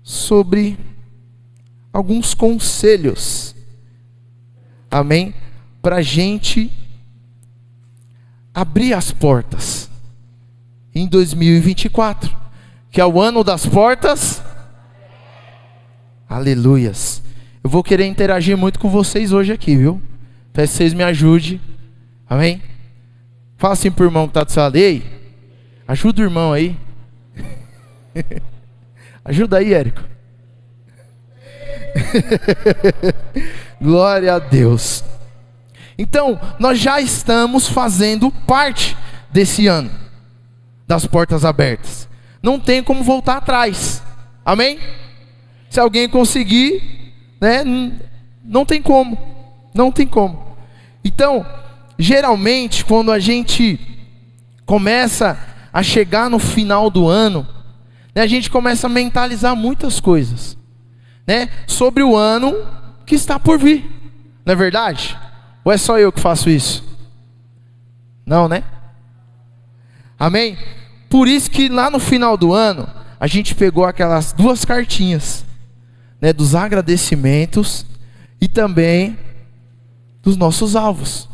sobre alguns conselhos, amém? Para a gente abrir as portas em 2024, que é o ano das portas. Aleluias. Eu vou querer interagir muito com vocês hoje aqui, viu? Peço que vocês me ajudem, amém? Fala assim pro irmão que está do seu lado: ei, ajuda o irmão aí. Ajuda aí, Érico. Glória a Deus. Então, nós já estamos fazendo parte desse ano das portas abertas. Não tem como voltar atrás. Amém? Se alguém conseguir, né, não tem como. Não tem como. Então, geralmente, quando a gente começa a chegar no final do ano, né, a gente começa a mentalizar muitas coisas, né, sobre o ano que está por vir. Não é verdade? Ou é só eu que faço isso? Não, né? Amém? Por isso que lá no final do ano, a gente pegou aquelas 2 cartinhas, né, dos agradecimentos e também dos nossos alvos.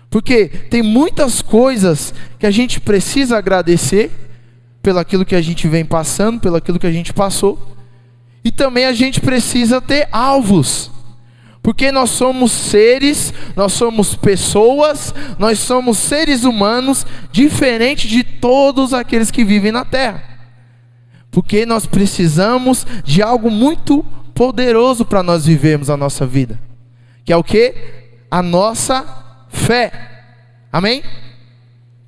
Porque tem muitas coisas que a gente precisa agradecer pelo aquilo que a gente vem passando, pelo aquilo que a gente passou. E também a gente precisa ter alvos. Porque nós somos seres, nós somos pessoas, nós somos seres humanos, diferente de todos aqueles que vivem na terra. Porque nós precisamos de algo muito poderoso para nós vivermos a nossa vida. Que é o quê? A nossa fé. Amém?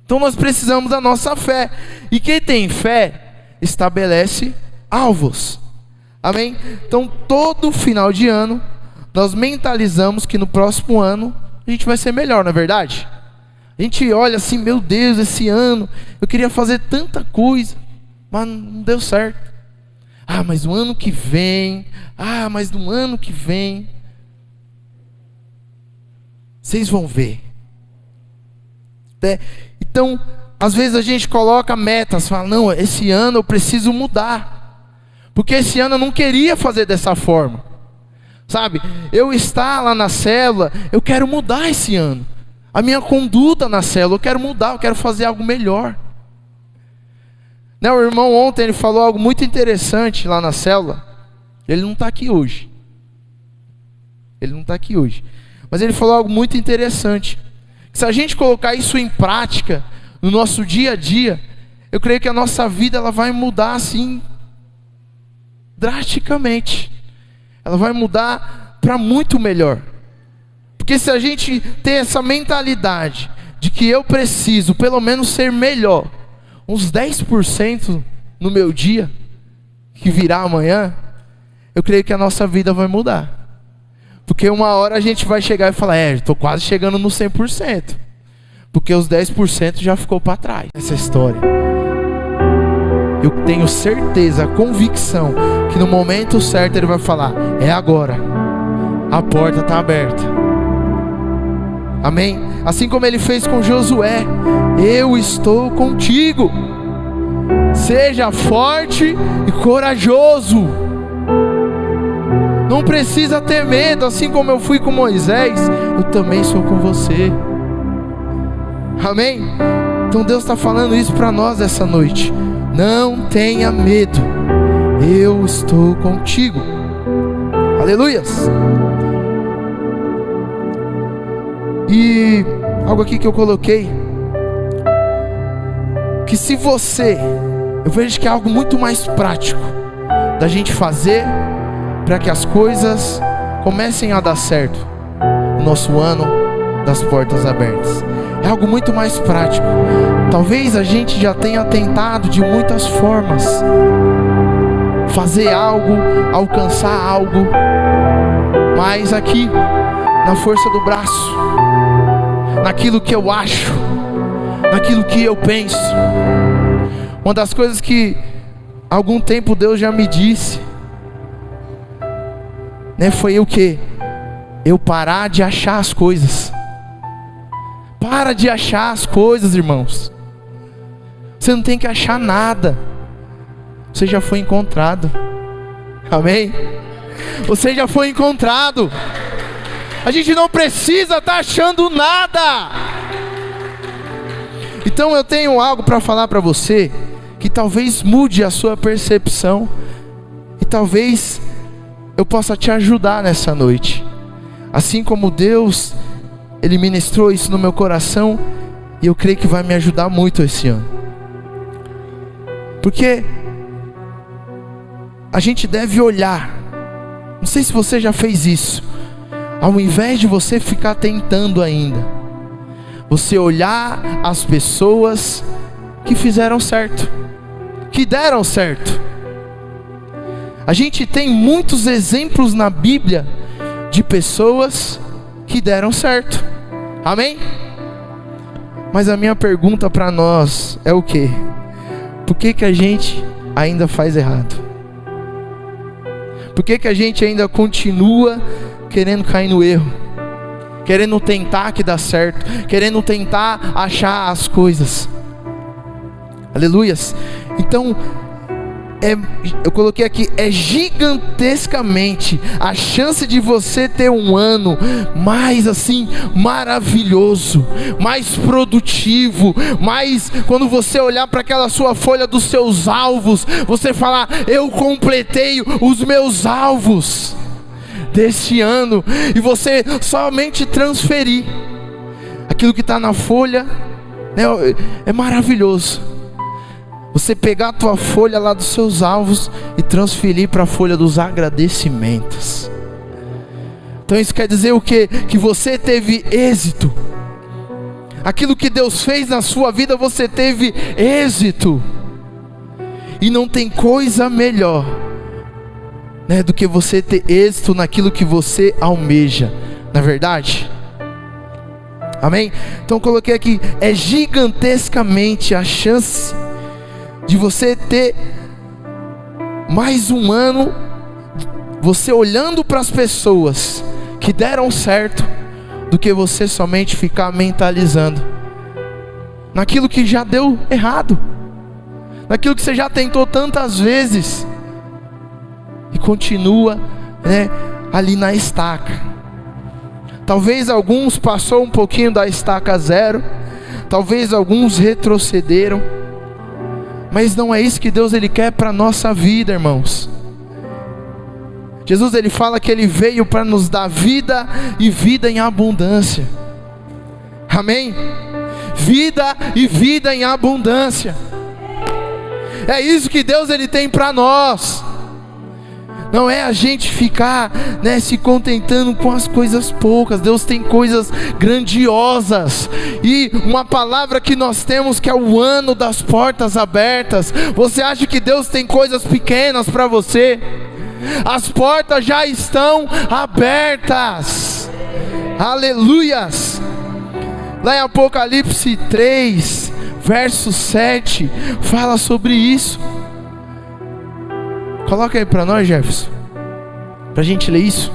Então nós precisamos da nossa fé. E quem tem fé, estabelece alvos. Amém? Então todo final de ano, nós mentalizamos que no próximo ano a gente vai ser melhor, não é verdade? A gente olha assim: meu Deus, esse ano eu queria fazer tanta coisa, mas não deu certo. Mas no ano que vem, mas no ano que vem, vocês vão ver. Então, às vezes a gente coloca metas, fala: não, esse ano eu preciso mudar, porque esse ano eu não queria fazer dessa forma. Sabe, eu estar lá na célula, eu quero mudar esse ano. A minha conduta na célula, eu quero mudar, eu quero fazer algo melhor. Né, o irmão ontem, ele falou algo muito interessante lá na célula. Ele não está aqui hoje. Ele não está aqui hoje. Mas ele falou algo muito interessante. Se a gente colocar isso em prática, no nosso dia a dia, eu creio que a nossa vida ela vai mudar assim, drasticamente. Ela vai mudar para muito melhor. Porque se a gente ter essa mentalidade de que eu preciso pelo menos ser melhor, uns 10% no meu dia, que virá amanhã, eu creio que a nossa vida vai mudar. Porque uma hora a gente vai chegar e falar: estou quase chegando no 100%. Porque os 10% já ficou para trás. Essa história. Eu tenho certeza, convicção, que no momento certo ele vai falar: é agora, a porta está aberta. Amém? Assim como ele fez com Josué: eu estou contigo, seja forte e corajoso, não precisa ter medo. Assim como eu fui com Moisés, eu também sou com você. Amém? Então Deus está falando isso para nós essa noite. Não tenha medo, eu estou contigo. Aleluias. E algo aqui que eu coloquei, que se você, eu vejo que é algo muito mais prático da gente fazer para que as coisas comecem a dar certo no nosso ano das portas abertas. É algo muito mais prático. Talvez a gente já tenha tentado de muitas formas fazer algo, alcançar algo, mas aqui, na força do braço, naquilo que eu acho, naquilo que eu penso. Uma das coisas que há algum tempo Deus já me disse, né, foi o que? Eu parar de achar as coisas. Para de achar as coisas, irmãos. Você não tem que achar nada. Você já foi encontrado. Amém? Você já foi encontrado. A gente não precisa estar achando nada. Então eu tenho algo para falar para você, que talvez mude a sua percepção, e talvez eu possa te ajudar nessa noite. Assim como Deus, Ele ministrou isso no meu coração, e eu creio que vai me ajudar muito esse ano. Porque a gente deve olhar, não sei se você já fez isso, ao invés de você ficar tentando ainda, você olhar as pessoas que fizeram certo, que deram certo. A gente tem muitos exemplos na Bíblia de pessoas que deram certo. Amém? Mas a minha pergunta para nós é o quê? Por que a gente ainda faz errado? Por que a gente ainda continua querendo cair no erro? Querendo tentar que dá certo, querendo tentar achar as coisas. Aleluias. Então, eu coloquei aqui, é gigantescamente a chance de você ter um ano mais assim, maravilhoso, mais produtivo, mais, quando você olhar para aquela sua folha dos seus alvos, você falar, eu completei os meus alvos deste ano, e você somente transferir aquilo que está na folha, né? É maravilhoso você pegar a tua folha lá dos seus alvos e transferir para a folha dos agradecimentos. Então isso quer dizer o quê? Que você teve êxito. Aquilo que Deus fez na sua vida, você teve êxito. E não tem coisa melhor, né, do que você ter êxito naquilo que você almeja. Não é verdade? Amém? Então eu coloquei aqui, é gigantescamente a chance de você ter mais um ano, você olhando para as pessoas que deram certo, do que você somente ficar mentalizando naquilo que já deu errado, naquilo que você já tentou tantas vezes e continua, né, ali na estaca. Talvez alguns passou um pouquinho da estaca zero, talvez alguns retrocederam, mas não é isso que Deus Ele quer para a nossa vida, irmãos. Jesus Ele fala que Ele veio para nos dar vida e vida em abundância. Amém? Vida e vida em abundância. É isso que Deus Ele tem para nós. Não é a gente ficar, né, se contentando com as coisas poucas. Deus tem coisas grandiosas. E uma palavra que nós temos, que é o ano das portas abertas. Você acha que Deus tem coisas pequenas para você? As portas já estão abertas. Aleluias. Lá em Apocalipse 3, verso 7, fala sobre isso. Coloca aí para nós, Jefferson, para a gente ler isso.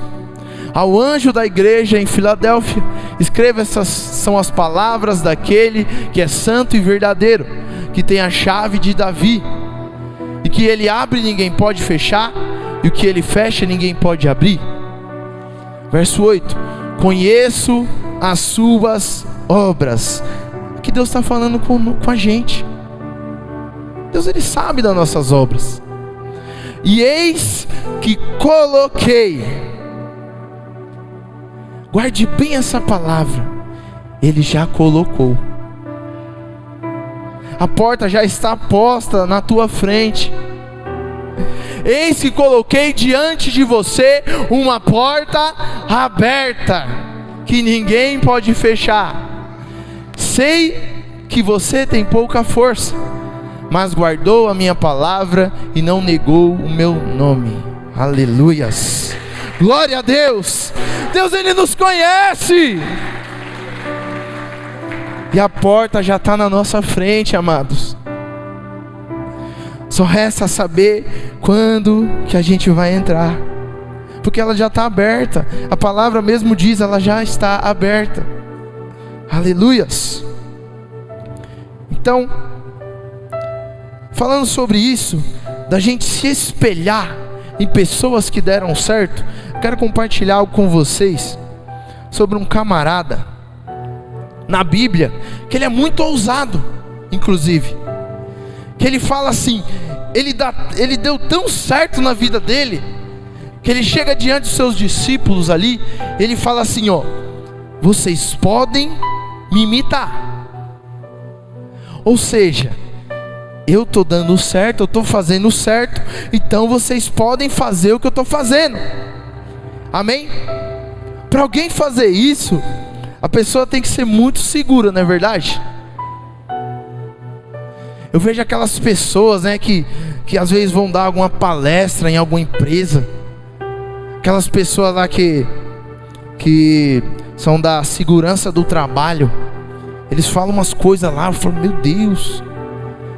Ao anjo da igreja em Filadélfia, escreva: essas são as palavras daquele que é santo e verdadeiro, que tem a chave de Davi, e que ele abre e ninguém pode fechar, e o que ele fecha ninguém pode abrir. Verso 8: conheço as suas obras. Aqui Deus está falando com a gente. Deus Ele sabe das nossas obras. E eis que coloquei, guarde bem essa palavra, Ele já colocou. A porta já está posta na tua frente. Eis que coloquei diante de você uma porta aberta, que ninguém pode fechar. Sei que você tem pouca força, mas guardou a minha palavra e não negou o meu nome. Aleluias. Glória a Deus. Deus Ele nos conhece. E a porta já está na nossa frente, amados. Só resta saber quando que a gente vai entrar, porque ela já está aberta. A palavra mesmo diz, ela já está aberta. Aleluias. Então, falando sobre isso, da gente se espelhar em pessoas que deram certo, eu quero compartilhar algo com vocês sobre um camarada na Bíblia, que ele é muito ousado, inclusive, que ele fala assim, ele deu tão certo na vida dele, que ele chega diante dos seus discípulos ali, ele fala assim, ó, vocês podem me imitar. Ou seja, eu estou dando certo, eu estou fazendo certo, então vocês podem fazer o que eu estou fazendo. Amém? Para alguém fazer isso, a pessoa tem que ser muito segura, não é verdade? Eu vejo aquelas pessoas, né, que às vezes vão dar alguma palestra em alguma empresa, aquelas pessoas lá que são da segurança do trabalho, eles falam umas coisas lá, eu falo, meu Deus,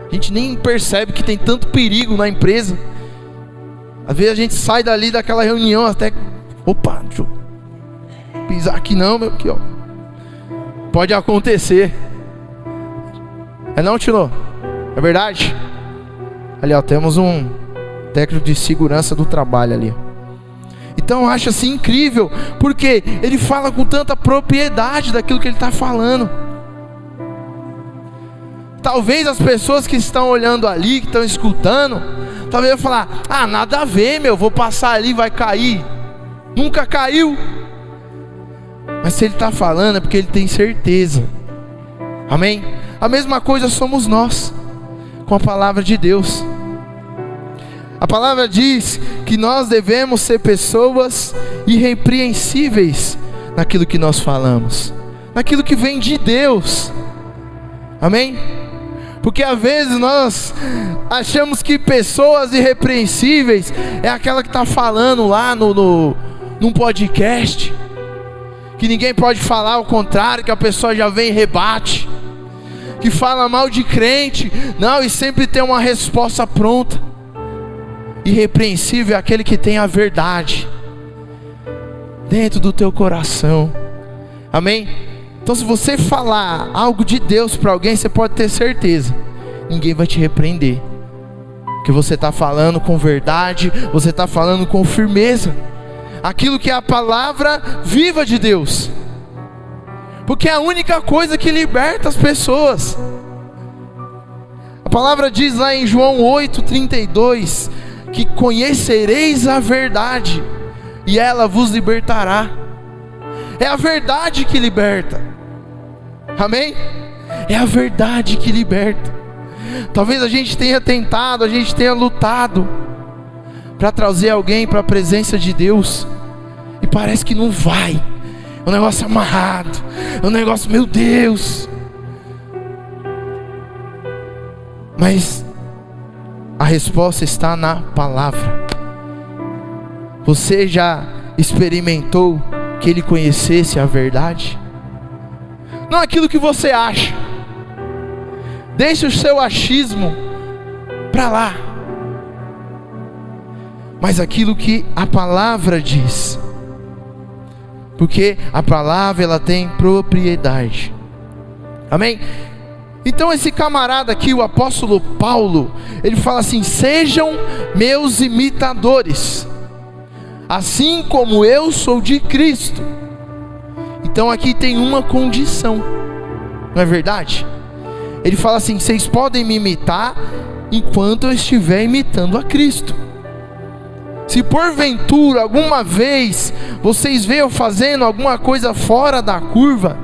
a gente nem percebe que tem tanto perigo na empresa. Às vezes a gente sai dali daquela reunião até, opa, deixa eu pisar aqui não, meu, aqui ó, pode acontecer. É não, Tino? É verdade? Ali ó, temos um técnico de segurança do trabalho ali. Então eu acho assim incrível, porque ele fala com tanta propriedade daquilo que ele está falando. Talvez as pessoas que estão olhando ali, que estão escutando, talvez vão falar, ah, nada a ver, meu, vou passar ali, vai cair. Nunca caiu. Mas se ele está falando é porque ele tem certeza. Amém? A mesma coisa somos nós com a palavra de Deus. A palavra diz que nós devemos ser pessoas irrepreensíveis naquilo que nós falamos, naquilo que vem de Deus. Amém? Porque às vezes nós achamos que pessoas irrepreensíveis é aquela que está falando lá num podcast, que ninguém pode falar ao contrário, que a pessoa já vem e rebate, que fala mal de crente, não, e sempre tem uma resposta pronta. Irrepreensível é aquele que tem a verdade dentro do teu coração. Amém? Então se você falar algo de Deus para alguém, você pode ter certeza, ninguém vai te repreender, porque você está falando com verdade, você está falando com firmeza, aquilo que é a palavra viva de Deus, porque é a única coisa que liberta as pessoas. A palavra diz lá em João 8:32, que conhecereis a verdade, e ela vos libertará. É a verdade que liberta. Amém? É a verdade que liberta. Talvez a gente tenha tentado, a gente tenha lutado para trazer alguém para a presença de Deus, e parece que não vai. É um negócio amarrado, é um negócio, meu Deus. Mas a resposta está na palavra. Você já experimentou que Ele conhecesse a verdade? Não aquilo que você acha. Deixe o seu achismo para lá, mas aquilo que a palavra diz, porque a palavra ela tem propriedade. Amém? Então esse camarada aqui, o apóstolo Paulo, ele fala assim: sejam meus imitadores, assim como eu sou de Cristo. Então aqui tem uma condição, não é verdade? Ele fala assim: vocês podem me imitar enquanto eu estiver imitando a Cristo. Se porventura alguma vez vocês veem eu fazendo alguma coisa fora da curva,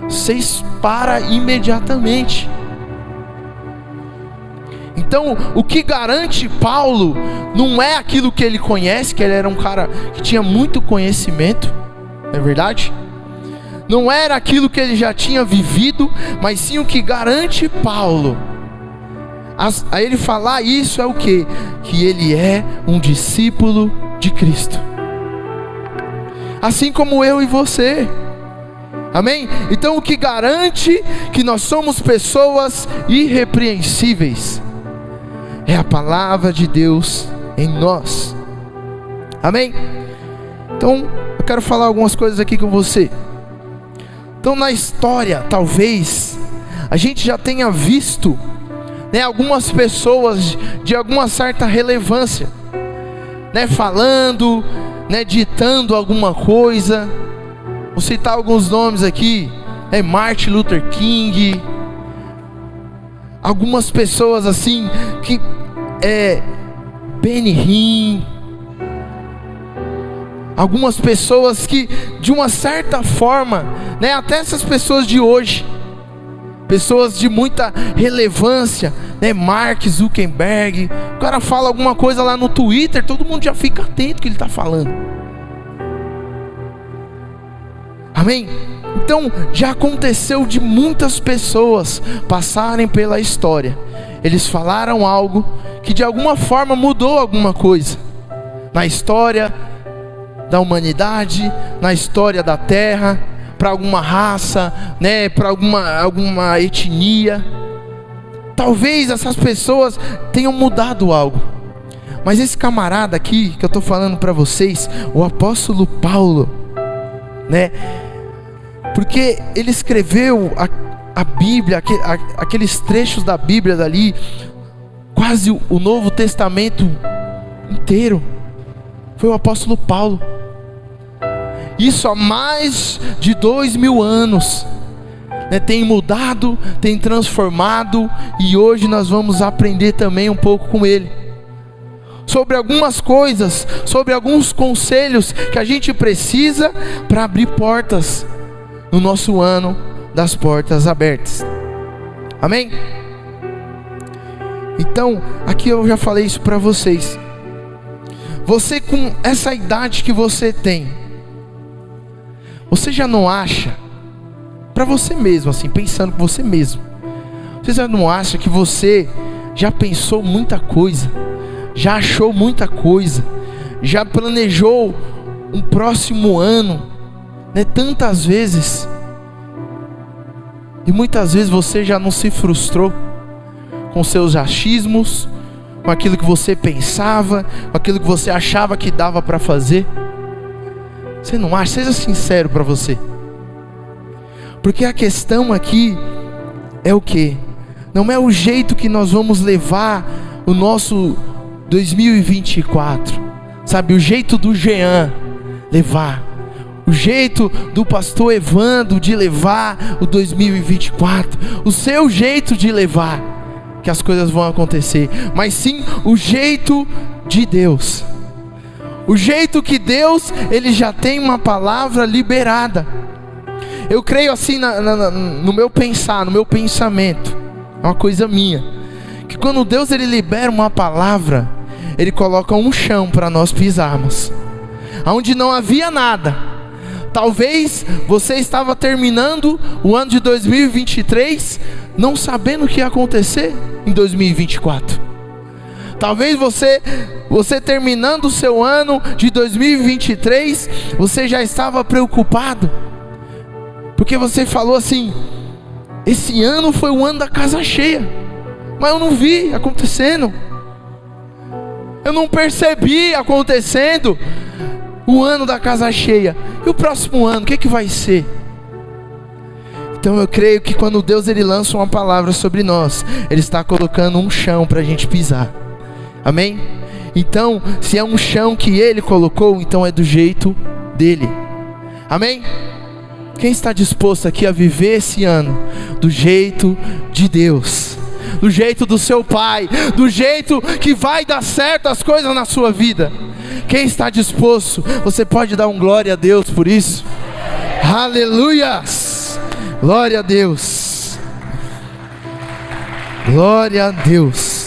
vocês param imediatamente. Então o que garante Paulo não é aquilo que ele conhece, que ele era um cara que tinha muito conhecimento, não é verdade? Não era aquilo que ele já tinha vivido, mas sim o que garante Paulo a ele falar isso é o quê? Que ele é um discípulo de Cristo, assim como eu e você. Amém? Então o que garante que nós somos pessoas irrepreensíveis é a palavra de Deus em nós. Amém? Então eu quero falar algumas coisas aqui com você. Então na história, talvez a gente já tenha visto, né, algumas pessoas de alguma certa relevância, né, falando, né, ditando alguma coisa. Vou citar alguns nomes aqui, Martin Luther King, algumas pessoas assim, que Benny Hinn, algumas pessoas que de uma certa forma, né, até essas pessoas de hoje, pessoas de muita relevância, né, Mark Zuckerberg, o cara fala alguma coisa lá no Twitter, todo mundo já fica atento ao que ele está falando. Amém? Então já aconteceu de muitas pessoas passarem pela história, eles falaram algo que de alguma forma mudou alguma coisa na história da humanidade, na história da terra, para alguma raça, né, para alguma etnia. Talvez essas pessoas tenham mudado algo, mas esse camarada aqui que eu estou falando para vocês, o apóstolo Paulo, né, porque ele escreveu a Bíblia, aqueles trechos da Bíblia dali, quase o Novo Testamento inteiro, foi o apóstolo Paulo. Isso há mais de 2000 anos, né, tem mudado, tem transformado, e hoje nós vamos aprender também um pouco com ele, sobre algumas coisas, sobre alguns conselhos que a gente precisa para abrir portas no nosso ano das portas abertas. Amém? Então, aqui eu já falei isso para vocês. Você, com essa idade que você tem, você já não acha, para você mesmo, assim, pensando com você mesmo, você já não acha que você já pensou muita coisa, já achou muita coisa, já planejou um próximo ano, né, tantas vezes, e muitas vezes você já não se frustrou com seus achismos, com aquilo que você pensava, com aquilo que você achava que dava para fazer? Você não acha? Seja sincero para você, porque a questão aqui é o que? Não é o jeito que nós vamos levar o nosso 2024, sabe, o jeito do Jean levar, o jeito do pastor Evandro de levar o 2024, o seu jeito de levar, que as coisas vão acontecer, mas sim o jeito de Deus, o jeito que Deus, Ele já tem uma palavra liberada. Eu creio assim no meu pensar, no meu pensamento, é uma coisa minha, que quando Deus Ele libera uma palavra, Ele coloca um chão para nós pisarmos, onde não havia nada. Talvez você estava terminando o ano de 2023, não sabendo o que ia acontecer em 2024. Talvez você terminando o seu ano de 2023, você já estava preocupado, porque você falou assim: esse ano foi o ano da casa cheia, mas eu não vi acontecendo, eu não percebi acontecendo o ano da casa cheia. E o próximo ano, o que vai ser? Então eu creio que quando Deus Ele lança uma palavra sobre nós, Ele está colocando um chão para a gente pisar. Amém? Então, se é um chão que Ele colocou, então é do jeito dEle. Amém? Quem está disposto aqui a viver esse ano do jeito de Deus, do jeito do seu Pai, do jeito que vai dar certo as coisas na sua vida? Quem está disposto? Você pode dar um glória a Deus por isso? Aleluias! Glória a Deus! Glória a Deus!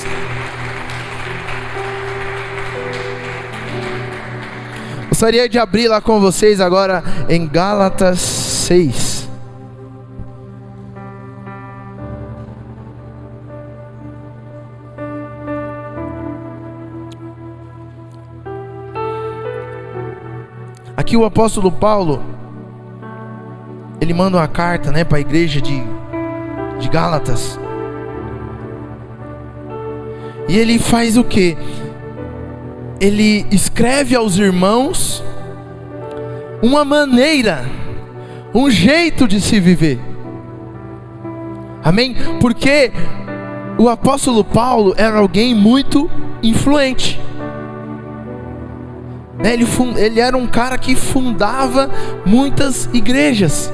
Gostaria de abrir lá com vocês agora em Gálatas 6. Aqui o apóstolo Paulo, ele manda uma carta, né, para a igreja de Gálatas. E ele faz o quê? Ele escreve aos irmãos uma maneira, um jeito de se viver. Amém? Porque o apóstolo Paulo era alguém muito influente. né? Ele era um cara que fundava muitas igrejas,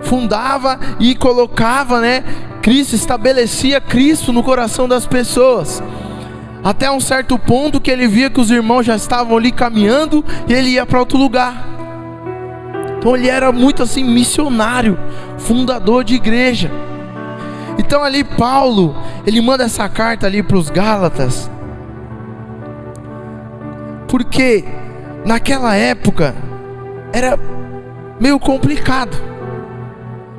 fundava e colocava, né, Cristo, estabelecia Cristo no coração das pessoas, até um certo ponto que ele via que os irmãos já estavam ali caminhando e ele ia para outro lugar. Então ele era muito assim missionário, fundador de igreja. Então ali Paulo, ele manda essa carta ali para os Gálatas, porque naquela época era meio complicado,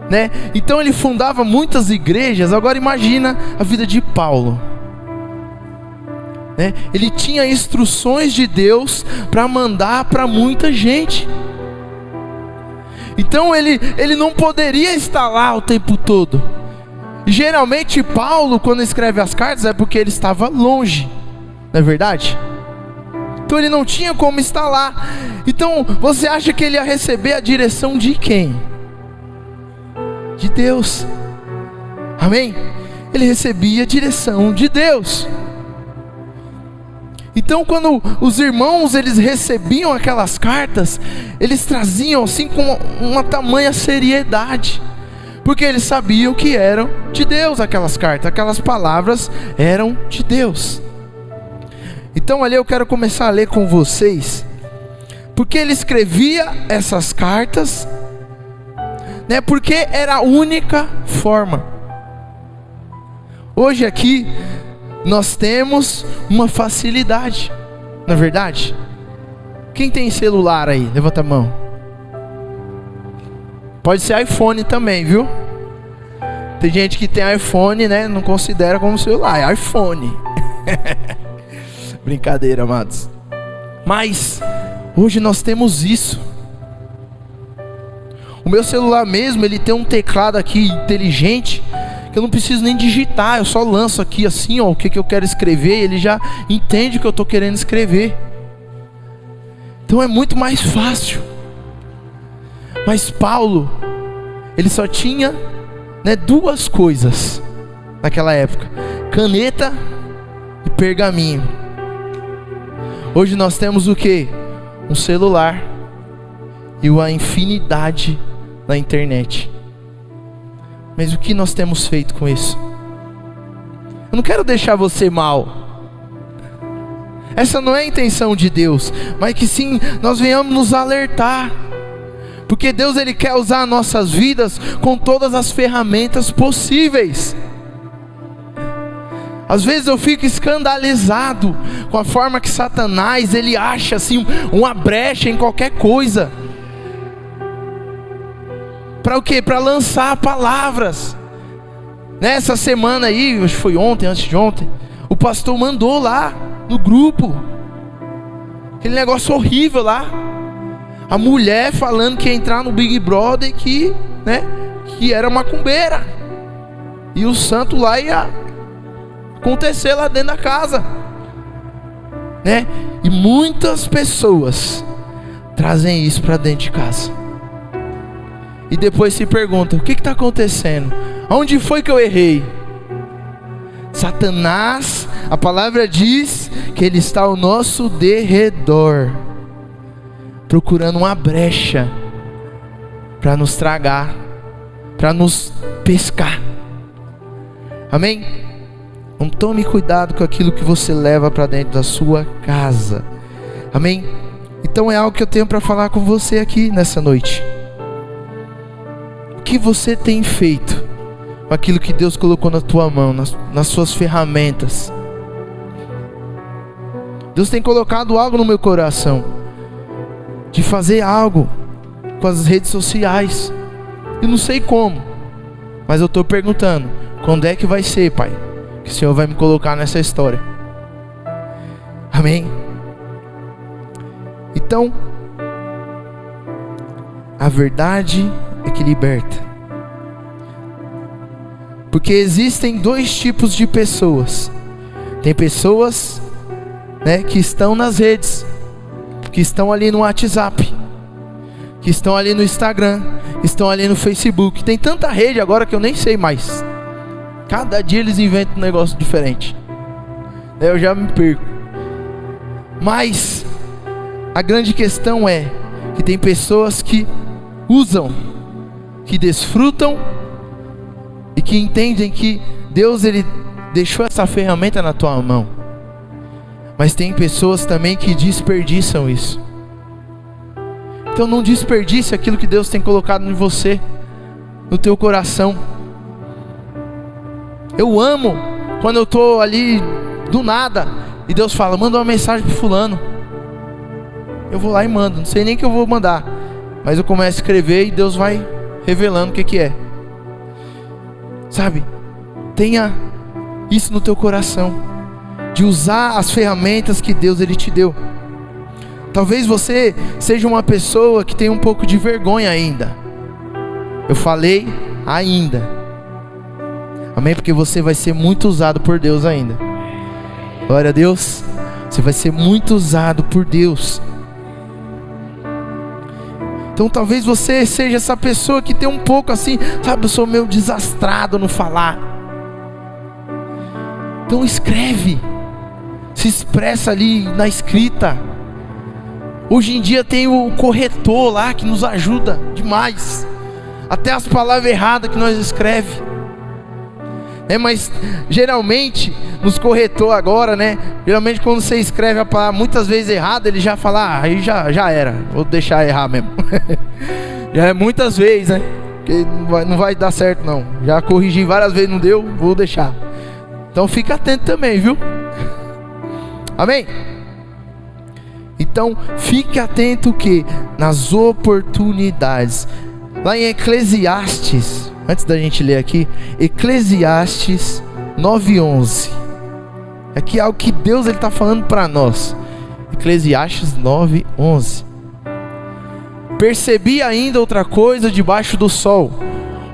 né? Então ele fundava muitas igrejas. Agora imagina a vida de Paulo, né? Ele tinha instruções de Deus para mandar para muita gente. Então ele não poderia estar lá o tempo todo. Geralmente Paulo, quando escreve as cartas, é porque ele estava longe, não é verdade? Então ele não tinha como estar lá. Então você acha que ele ia receber a direção de quem? De Deus. Amém? Ele recebia a direção de Deus. Então quando os irmãos eles recebiam aquelas cartas, eles traziam assim com uma tamanha seriedade, porque eles sabiam que eram de Deus aquelas cartas, aquelas palavras eram de Deus. Então ali eu quero começar a ler com vocês, porque ele escrevia essas cartas, né, porque era a única forma. Hoje aqui nós temos uma facilidade, não é verdade? Quem tem celular aí? Levanta a mão. Pode ser iPhone também, viu? Tem gente que tem iPhone, né? Não considera como celular, é iPhone. Brincadeira, amados. Mas hoje nós temos isso. O meu celular mesmo, ele tem um teclado aqui inteligente, que eu não preciso nem digitar, eu só lanço aqui assim, ó, o que eu quero escrever, e ele já entende o que eu estou querendo escrever. Então é muito mais fácil. Mas Paulo, ele só tinha, né, duas coisas naquela época: caneta e pergaminho. Hoje nós temos o que? Um celular e uma infinidade na internet. Mas o que nós temos feito com isso? Eu não quero deixar você mal. Essa não é a intenção de Deus, mas que sim, nós venhamos nos alertar. Porque Deus, Ele quer usar nossas vidas com todas as ferramentas possíveis. Às vezes eu fico escandalizado com a forma que Satanás, ele acha assim uma brecha em qualquer coisa. Para o quê? Para lançar palavras. Nessa semana aí, acho que foi ontem, antes de ontem, o pastor mandou lá no grupo aquele negócio horrível lá. A mulher falando que ia entrar no Big Brother e que, né, que era macumbeira. E o santo lá ia acontecer lá dentro da casa, né? E muitas pessoas trazem isso para dentro de casa. E depois se perguntam: o que está acontecendo? Onde foi que eu errei? Satanás, a palavra diz que ele está ao nosso derredor, procurando uma brecha para nos tragar, para nos pescar. Amém? Então tome cuidado com aquilo que você leva para dentro da sua casa. Amém? Então é algo que eu tenho para falar com você aqui nessa noite. O que você tem feito com aquilo que Deus colocou na tua mão, nas suas ferramentas? Deus tem colocado algo no meu coração, de fazer algo com as redes sociais. Eu não sei como, mas eu estou perguntando: quando é que vai ser, Pai, que o Senhor vai me colocar nessa história? Amém? Então, a verdade é que liberta. Porque existem dois tipos de pessoas. Tem pessoas, né, que estão nas redes, que estão ali no WhatsApp, que estão ali no Instagram, que estão ali no Facebook. Tem tanta rede agora que eu nem sei mais. Cada dia eles inventam um negócio diferente. Eu já me perco. Mas A grande questão é que tem pessoas que usam, que desfrutam e que entendem que Deus, Ele deixou essa ferramenta na tua mão. Mas tem pessoas também que desperdiçam isso. Então não desperdice aquilo que Deus tem colocado em você, no teu coração. Eu amo quando eu estou ali do nada e Deus fala, manda uma mensagem para fulano. Eu vou lá e mando, não sei nem o que eu vou mandar, mas eu começo a escrever e Deus vai revelando o que é. Sabe, tenha isso no teu coração, de usar as ferramentas que Deus, Ele te deu. Talvez você seja uma pessoa que tem um pouco de vergonha ainda. Eu falei ainda. Amém? Porque você vai ser muito usado por Deus ainda. Glória a Deus. Você vai ser muito usado por Deus. Então talvez você seja essa pessoa que tem um pouco assim, sabe, eu sou meio desastrado no falar. Então escreve, se expressa ali na escrita. Hoje em dia tem o corretor lá que nos ajuda demais. Até as palavras erradas que nós escrevemos. Mas geralmente nos corretor agora, né? Geralmente quando você escreve a palavra muitas vezes errada, ele já fala, aí já era, vou deixar errar mesmo. Já é muitas vezes, né? Porque não vai dar certo não. Já corrigi várias vezes, não deu, vou deixar. Então fica atento também, viu? Amém? Então fique atento que nas oportunidades. Lá em Eclesiastes, antes da gente ler aqui, Eclesiastes 9:11. Aqui é algo que Deus está falando para nós. Eclesiastes 9:11. Percebi ainda outra coisa debaixo do sol: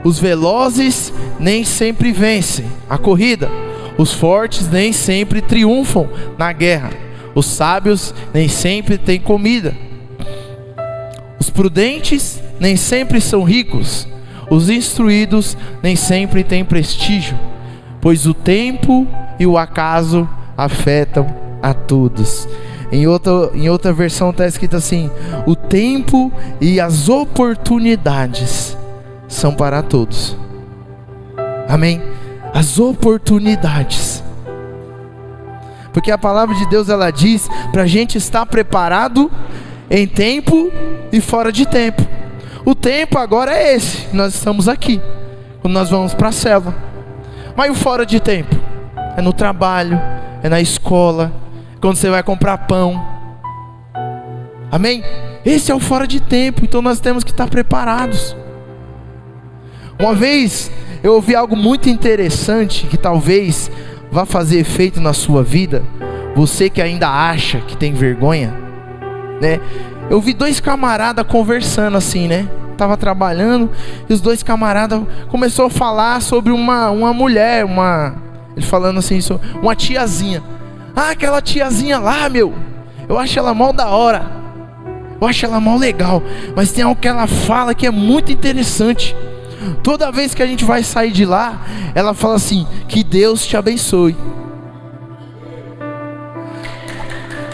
os velozes nem sempre vencem a corrida, os fortes nem sempre triunfam na guerra, os sábios nem sempre têm comida, os prudentes nem sempre são ricos, os instruídos nem sempre têm prestígio, pois o tempo e o acaso afetam a todos. Em outra versão está escrito assim: o tempo e as oportunidades são para todos. Amém? As oportunidades. Porque a palavra de Deus, ela diz para a gente estar preparado em tempo e fora de tempo. O tempo agora é esse, nós estamos aqui, quando nós vamos para a célula. Mas o fora de tempo é no trabalho, é na escola, quando você vai comprar pão. Amém? Esse é o fora de tempo. Então nós temos que estar preparados. Uma vez eu ouvi algo muito interessante, que talvez vá fazer efeito na sua vida. Você que ainda acha que tem vergonha, né? Eu vi dois camaradas conversando assim, né? Tava trabalhando e os dois camaradas começou a falar sobre uma mulher, ele falando assim, uma tiazinha. Ah, aquela tiazinha lá, meu, eu acho ela mó da hora, eu acho ela mó legal, mas tem algo que ela fala que é muito interessante. Toda vez que a gente vai sair de lá, ela fala assim: que Deus te abençoe.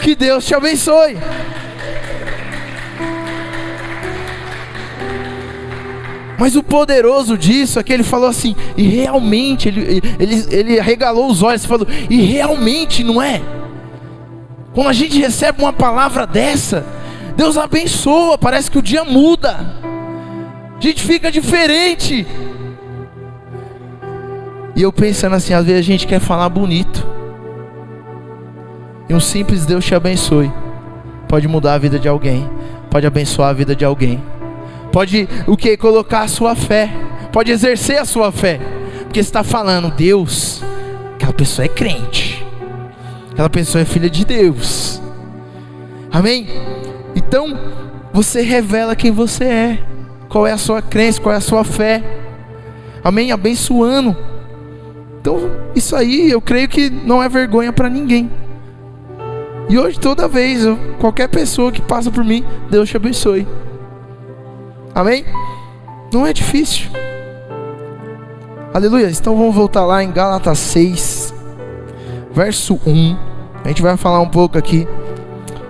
Que Deus te abençoe. Mas o poderoso disso é que ele falou assim, e realmente, ele arregalou os olhos e falou, e realmente, não é? Quando a gente recebe uma palavra dessa, Deus abençoa, parece que o dia muda, a gente fica diferente. E eu pensando assim, às vezes a gente quer falar bonito, e um simples Deus te abençoe pode mudar a vida de alguém, pode abençoar a vida de alguém. Pode o que? Colocar a sua fé. Pode exercer a sua fé. Porque você está falando, Deus, aquela pessoa é crente, aquela pessoa é filha de Deus. Amém? Então você revela quem você é, qual é a sua crença, qual é a sua fé. Amém? Abençoando. Então isso aí eu creio que não é vergonha para ninguém. E hoje toda vez, qualquer pessoa que passa por mim, Deus te abençoe. Amém? Não é difícil. Aleluia. Então vamos voltar lá em Gálatas 6, verso 1. A gente vai falar um pouco aqui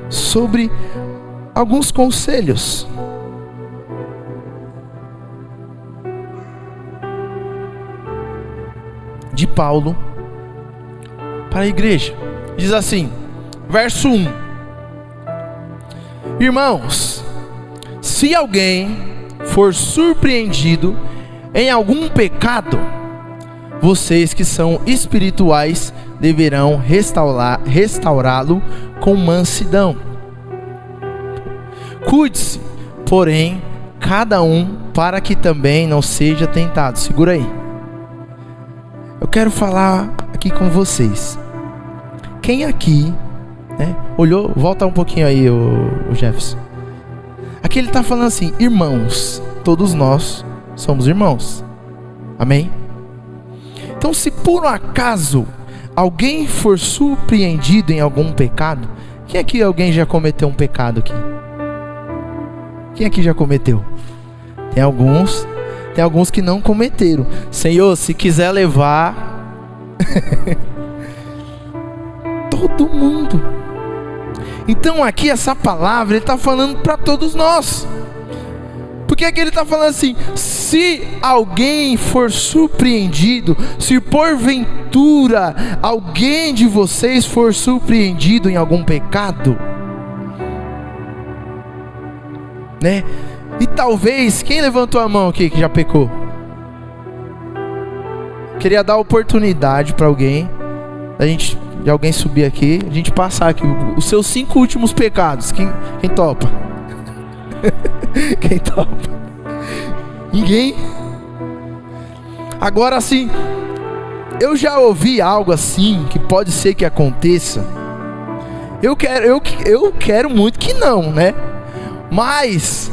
sobre alguns conselhos de Paulo para a igreja. Diz assim, verso 1: Irmãos, se alguém for surpreendido em algum pecado, vocês que são espirituais deverão restaurá-lo com mansidão. Cuide-se, porém, cada um, para que também não seja tentado. Segura aí. Eu quero falar aqui com vocês. Quem aqui, né, olhou, volta um pouquinho aí, o Jefferson. Aqui ele está falando assim, irmãos, todos nós somos irmãos. Amém? Então, se por um acaso alguém for surpreendido em algum pecado, quem aqui alguém já cometeu um pecado aqui? Quem aqui já cometeu? Tem alguns que não cometeram. Senhor, se quiser levar todo mundo. Então aqui essa palavra ele está falando para todos nós. Porque aqui ele está falando assim: se alguém for surpreendido, se porventura alguém de vocês for surpreendido em algum pecado, né? E talvez, quem levantou a mão aqui que já pecou? Queria dar oportunidade para alguém, de alguém subir aqui, a gente passar aqui os seus 5 últimos pecados. Quem topa? Quem topa? Ninguém? Agora assim, eu já ouvi algo assim que pode ser que aconteça. Eu quero muito que não, né? Mas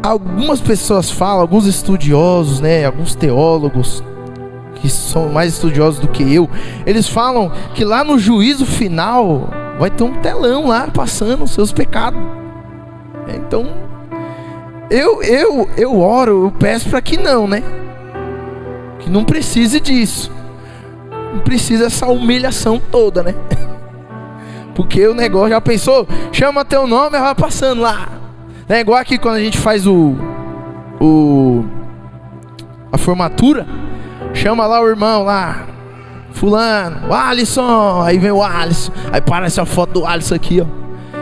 algumas pessoas falam, alguns estudiosos, né, alguns teólogos que são mais estudiosos do que eu, eles falam que lá no juízo final vai ter um telão lá passando os seus pecados. Então eu oro, eu peço para que não, né? Que não precise disso. Não precisa essa humilhação toda, né? Porque o negócio, já pensou? Chama teu nome e vai passando lá. É igual aqui quando a gente faz a formatura. Chama lá o irmão lá, fulano, o Alisson. Aí vem o Alisson, aí aparece a foto do Alisson aqui, ó.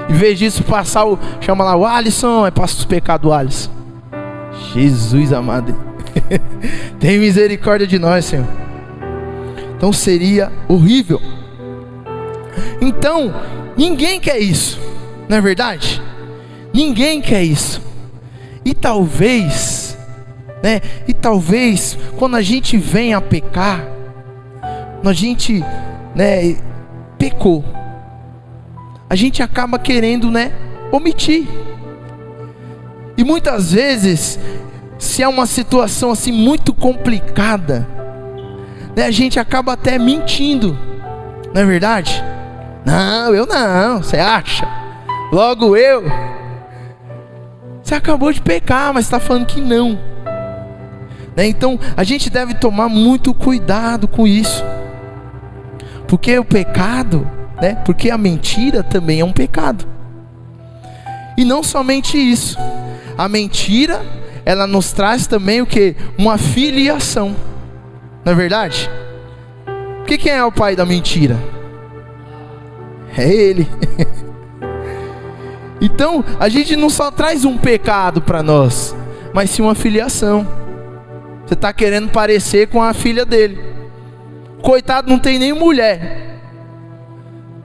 Em vez disso passar chama lá o Alisson, aí passa os pecados do Alisson. Jesus amado, tem misericórdia de nós, Senhor. Então seria horrível. Então ninguém quer isso, não é verdade? Ninguém quer isso. E talvez, né? E talvez quando a gente vem a pecar, a gente, né, pecou, a gente acaba querendo, né, omitir. E muitas vezes, se é uma situação assim muito complicada, né, a gente acaba até mentindo, não é verdade? Não, eu não, você acha? Logo eu. Você acabou de pecar, mas está falando que não, né? Então a gente deve tomar muito cuidado com isso, porque o pecado, né? Porque a mentira também é um pecado. E não somente isso, a mentira, ela nos traz também o que? Uma filiação, não é verdade? Porque quem é o pai da mentira? É ele. Então a gente não só traz um pecado para nós, mas sim uma filiação. Você está querendo parecer com a filha dele. Coitado, não tem nem mulher,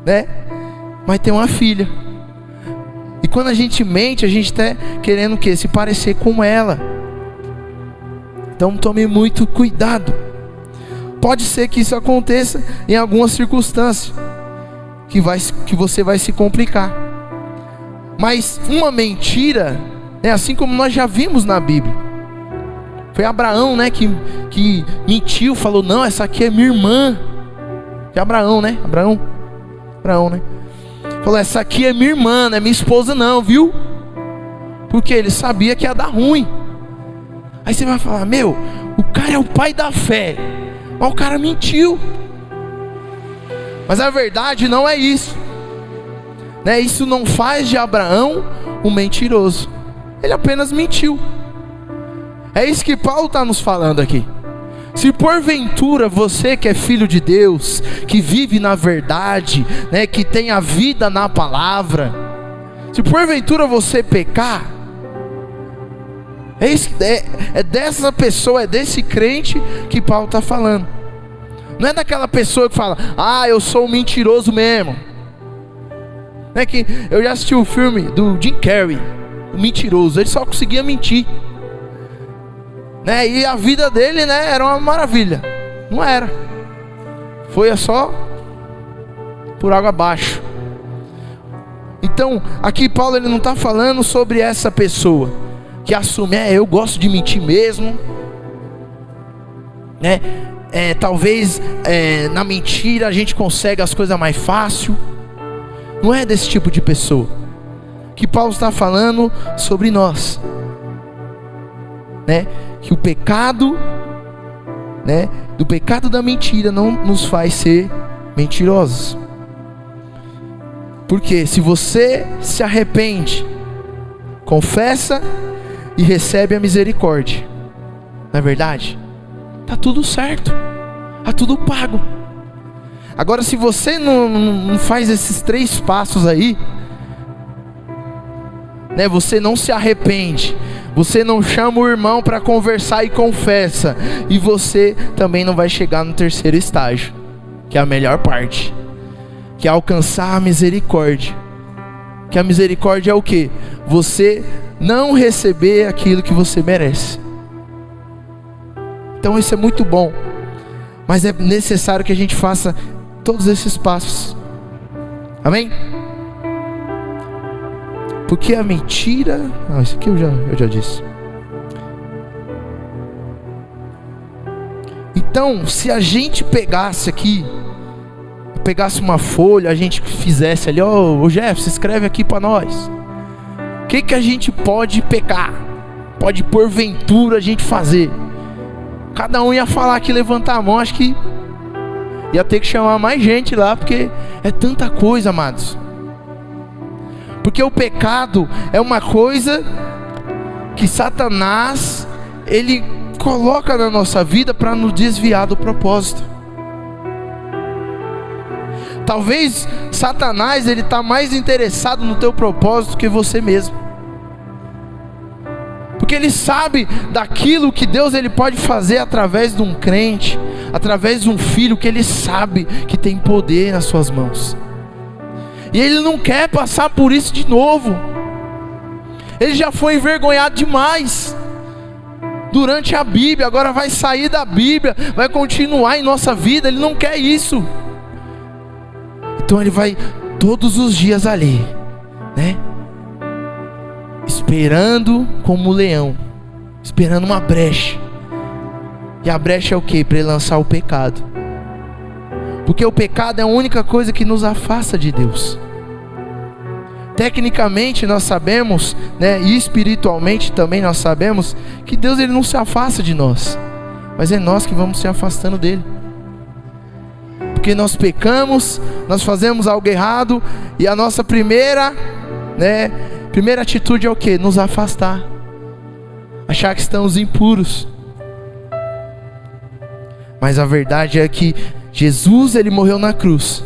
né? Mas tem uma filha. E quando a gente mente, a gente está querendo o quê? Se parecer com ela. Então tome muito cuidado. Pode ser que isso aconteça em algumas circunstâncias que você vai se complicar. Mas uma mentira, né, assim como nós já vimos na Bíblia, foi Abraão, né, que mentiu, falou: não, essa aqui é minha irmã. De Abraão, né? Abraão, né? Falou: essa aqui é minha irmã, não é minha esposa não, viu? Porque ele sabia que ia dar ruim. Aí você vai falar: meu, o cara é o pai da fé, mas o cara mentiu. Mas a verdade não é isso. né, isso não faz de Abraão um mentiroso. Ele apenas mentiu. É isso que Paulo está nos falando aqui. Se porventura você que é filho de Deus, que vive na verdade, né, que tem a vida na palavra, se porventura você pecar, é dessa pessoa, é desse crente que Paulo está falando. Não é daquela pessoa que fala, eu sou um mentiroso mesmo. Não é que eu já assisti o filme do Jim Carrey, o Mentiroso. Ele só conseguia mentir, né? E a vida dele, né, era uma maravilha. Não era. Foi só por água abaixo. Então, aqui Paulo ele não está falando sobre essa pessoa que assume, eu gosto de mentir mesmo, né? Talvez na mentira a gente consegue as coisas mais fácil. Não é desse tipo de pessoa que Paulo está falando sobre nós, né? Que o pecado, né, do pecado da mentira não nos faz ser mentirosos. Porque se você se arrepende, confessa e recebe a misericórdia, não é verdade? Tá tudo certo, tá tudo pago. Agora, se você não faz esses 3 passos aí, né, você não se arrepende, você não chama o irmão para conversar e confessa, e você também não vai chegar no 3º estágio, que é a melhor parte, que é alcançar a misericórdia. Que a misericórdia é o quê? Você não receber aquilo que você merece. Então isso é muito bom, mas é necessário que a gente faça todos esses passos. Amém? Porque a mentira... isso aqui eu já disse. Então, se a gente pegasse aqui, pegasse uma folha, a gente fizesse ali, ô Jefferson, escreve aqui para nós. O que a gente pode pecar? Pode porventura a gente fazer? Cada um ia falar aqui, levantar a mão, acho que ia ter que chamar mais gente lá, porque é tanta coisa, amados. Porque o pecado é uma coisa que Satanás, ele coloca na nossa vida para nos desviar do propósito. Talvez Satanás, ele está mais interessado no teu propósito que você mesmo. Porque ele sabe daquilo que Deus ele pode fazer através de um crente, através de um filho que ele sabe que tem poder nas suas mãos. E ele não quer passar por isso de novo. Ele já foi envergonhado demais durante a Bíblia, agora vai sair da Bíblia, vai continuar em nossa vida. Ele não quer isso. Então ele vai todos os dias ali, né? Esperando como leão, esperando uma brecha. E a brecha é o quê? Para ele lançar o pecado. Porque o pecado é a única coisa que nos afasta de Deus. Tecnicamente nós sabemos, né, e espiritualmente também nós sabemos que Deus ele não se afasta de nós, mas é nós que vamos se afastando dele. Porque nós pecamos, nós fazemos algo errado, e a nossa primeira atitude é o quê? Nos afastar, achar que estamos impuros. Mas a verdade é que Jesus ele morreu na cruz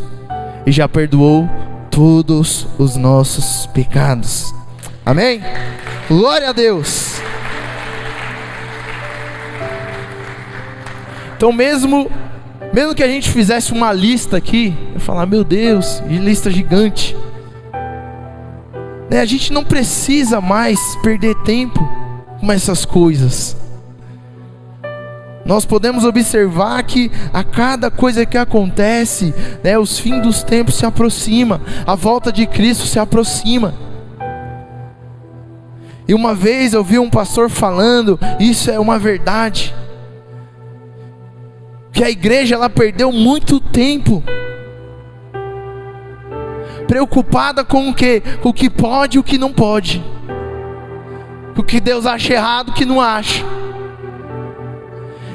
e já perdoou todos os nossos pecados. Amém? Glória a Deus. Então mesmo que a gente fizesse uma lista aqui, eu falar, meu Deus, lista gigante, né? A gente não precisa mais perder tempo com essas coisas. Nós podemos observar que a cada coisa que acontece, né, os fins dos tempos se aproxima, a volta de Cristo se aproxima. E uma vez eu vi um pastor falando, isso é uma verdade, que a igreja ela perdeu muito tempo preocupada com o que? Com o que pode e o que não pode, com o que Deus acha errado, o que não acha.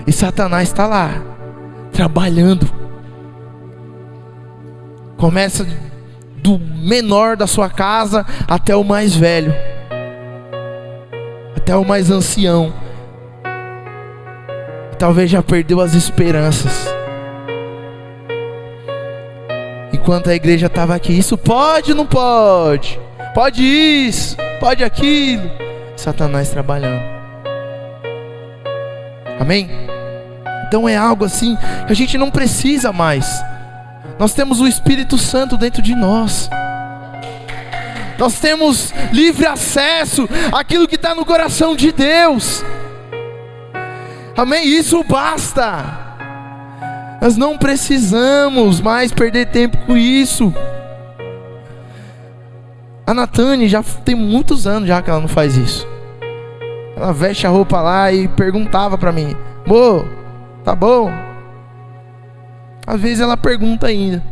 E Satanás está lá, trabalhando. Começa do menor da sua casa até o mais velho, até o mais ancião. Talvez já perdeu as esperanças. Enquanto a igreja estava aqui, isso pode ou não pode? Pode isso, pode aquilo. Satanás trabalhando. Amém? Então é algo assim que a gente não precisa mais. Nós temos o Espírito Santo dentro de nós. Nós temos livre acesso àquilo que está no coração de Deus. Amém? Isso basta. Nós não precisamos mais perder tempo com isso. A Natane já tem muitos anos já que ela não faz isso. Ela veste a roupa lá e perguntava para mim: amor, tá bom? Às vezes ela pergunta ainda,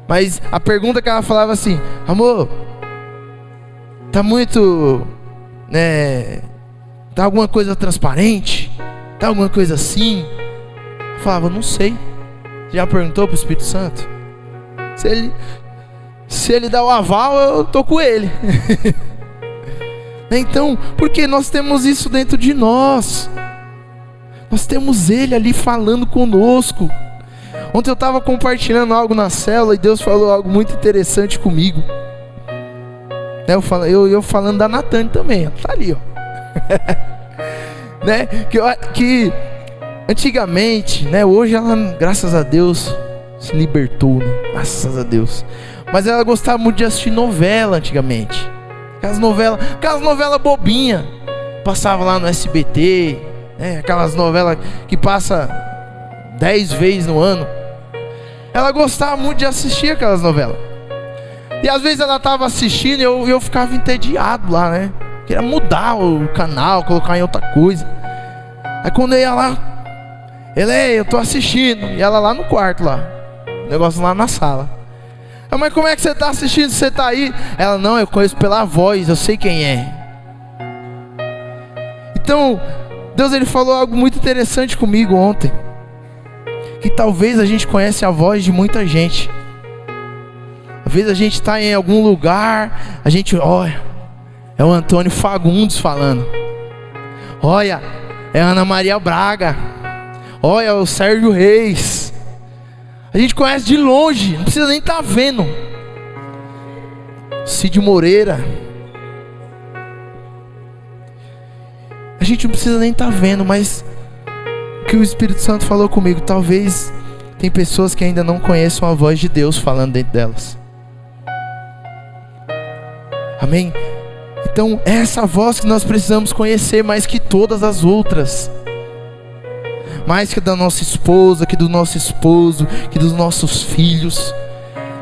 mas a pergunta que ela falava assim: amor, tá muito, né? Tá alguma coisa transparente? Tá alguma coisa assim? Eu falava: não sei. Já perguntou pro Espírito Santo? Se ele dá o aval, eu tô com ele. Então, porque nós temos isso dentro de nós. Nós temos Ele ali falando conosco. Ontem eu estava compartilhando algo na célula e Deus falou algo muito interessante comigo. Eu falando da Natane também, ela tá ali, ó. Né? Que antigamente, né? Hoje ela, graças a Deus, se libertou, né? Graças a Deus. Mas ela gostava muito de assistir novela antigamente. Aquelas novelas bobinha. Passava lá no SBT, né? Aquelas novelas que passa 10 vezes no ano. Ela gostava muito de assistir aquelas novelas. E às vezes ela estava assistindo e eu ficava entediado lá, né? Queria mudar o canal, colocar em outra coisa. Aí quando eu ia lá, eu tô assistindo. E ela lá no quarto lá, o negócio lá na sala. Mas como é que você está assistindo? Você está aí? Ela: não, eu conheço pela voz, eu sei quem é. Então Deus, ele falou algo muito interessante comigo ontem, que talvez a gente conhece a voz de muita gente. Às vezes a gente está em algum lugar, a gente olha, é o Antônio Fagundes falando. Olha, é a Ana Maria Braga. Olha, é o Sérgio Reis. A gente conhece de longe, não precisa nem estar vendo. Cid Moreira. A gente não precisa nem estar vendo, mas o que o Espírito Santo falou comigo, talvez tem pessoas que ainda não conheçam a voz de Deus falando dentro delas. Amém? Então é essa voz que nós precisamos conhecer mais que todas as outras. Mais que da nossa esposa, que do nosso esposo, que dos nossos filhos.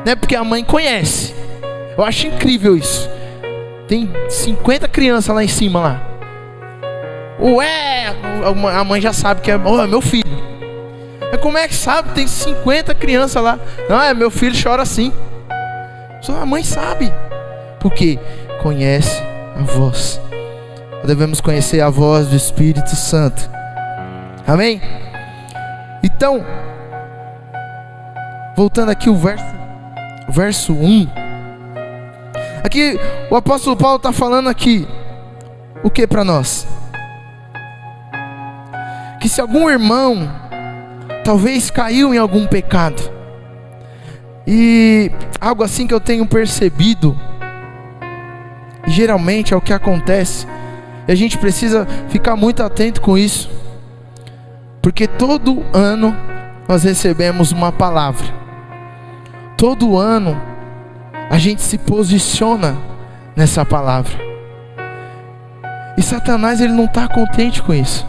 Não é porque a mãe conhece. Eu acho incrível isso. Tem 50 crianças lá em cima lá. Ué, a mãe já sabe que é meu filho. Mas como é que sabe? Tem 50 crianças lá. Não, meu filho chora assim. Só a mãe sabe. Porque conhece a voz. Devemos conhecer a voz do Espírito Santo. Amém? Então, voltando aqui o verso 1. Aqui o apóstolo Paulo está falando aqui o que para nós? Que se algum irmão talvez caiu em algum pecado, e algo assim que eu tenho percebido, e geralmente é o que acontece, e a gente precisa ficar muito atento com isso, porque todo ano nós recebemos uma palavra. Todo ano a gente se posiciona nessa palavra. E Satanás, ele não está contente com isso.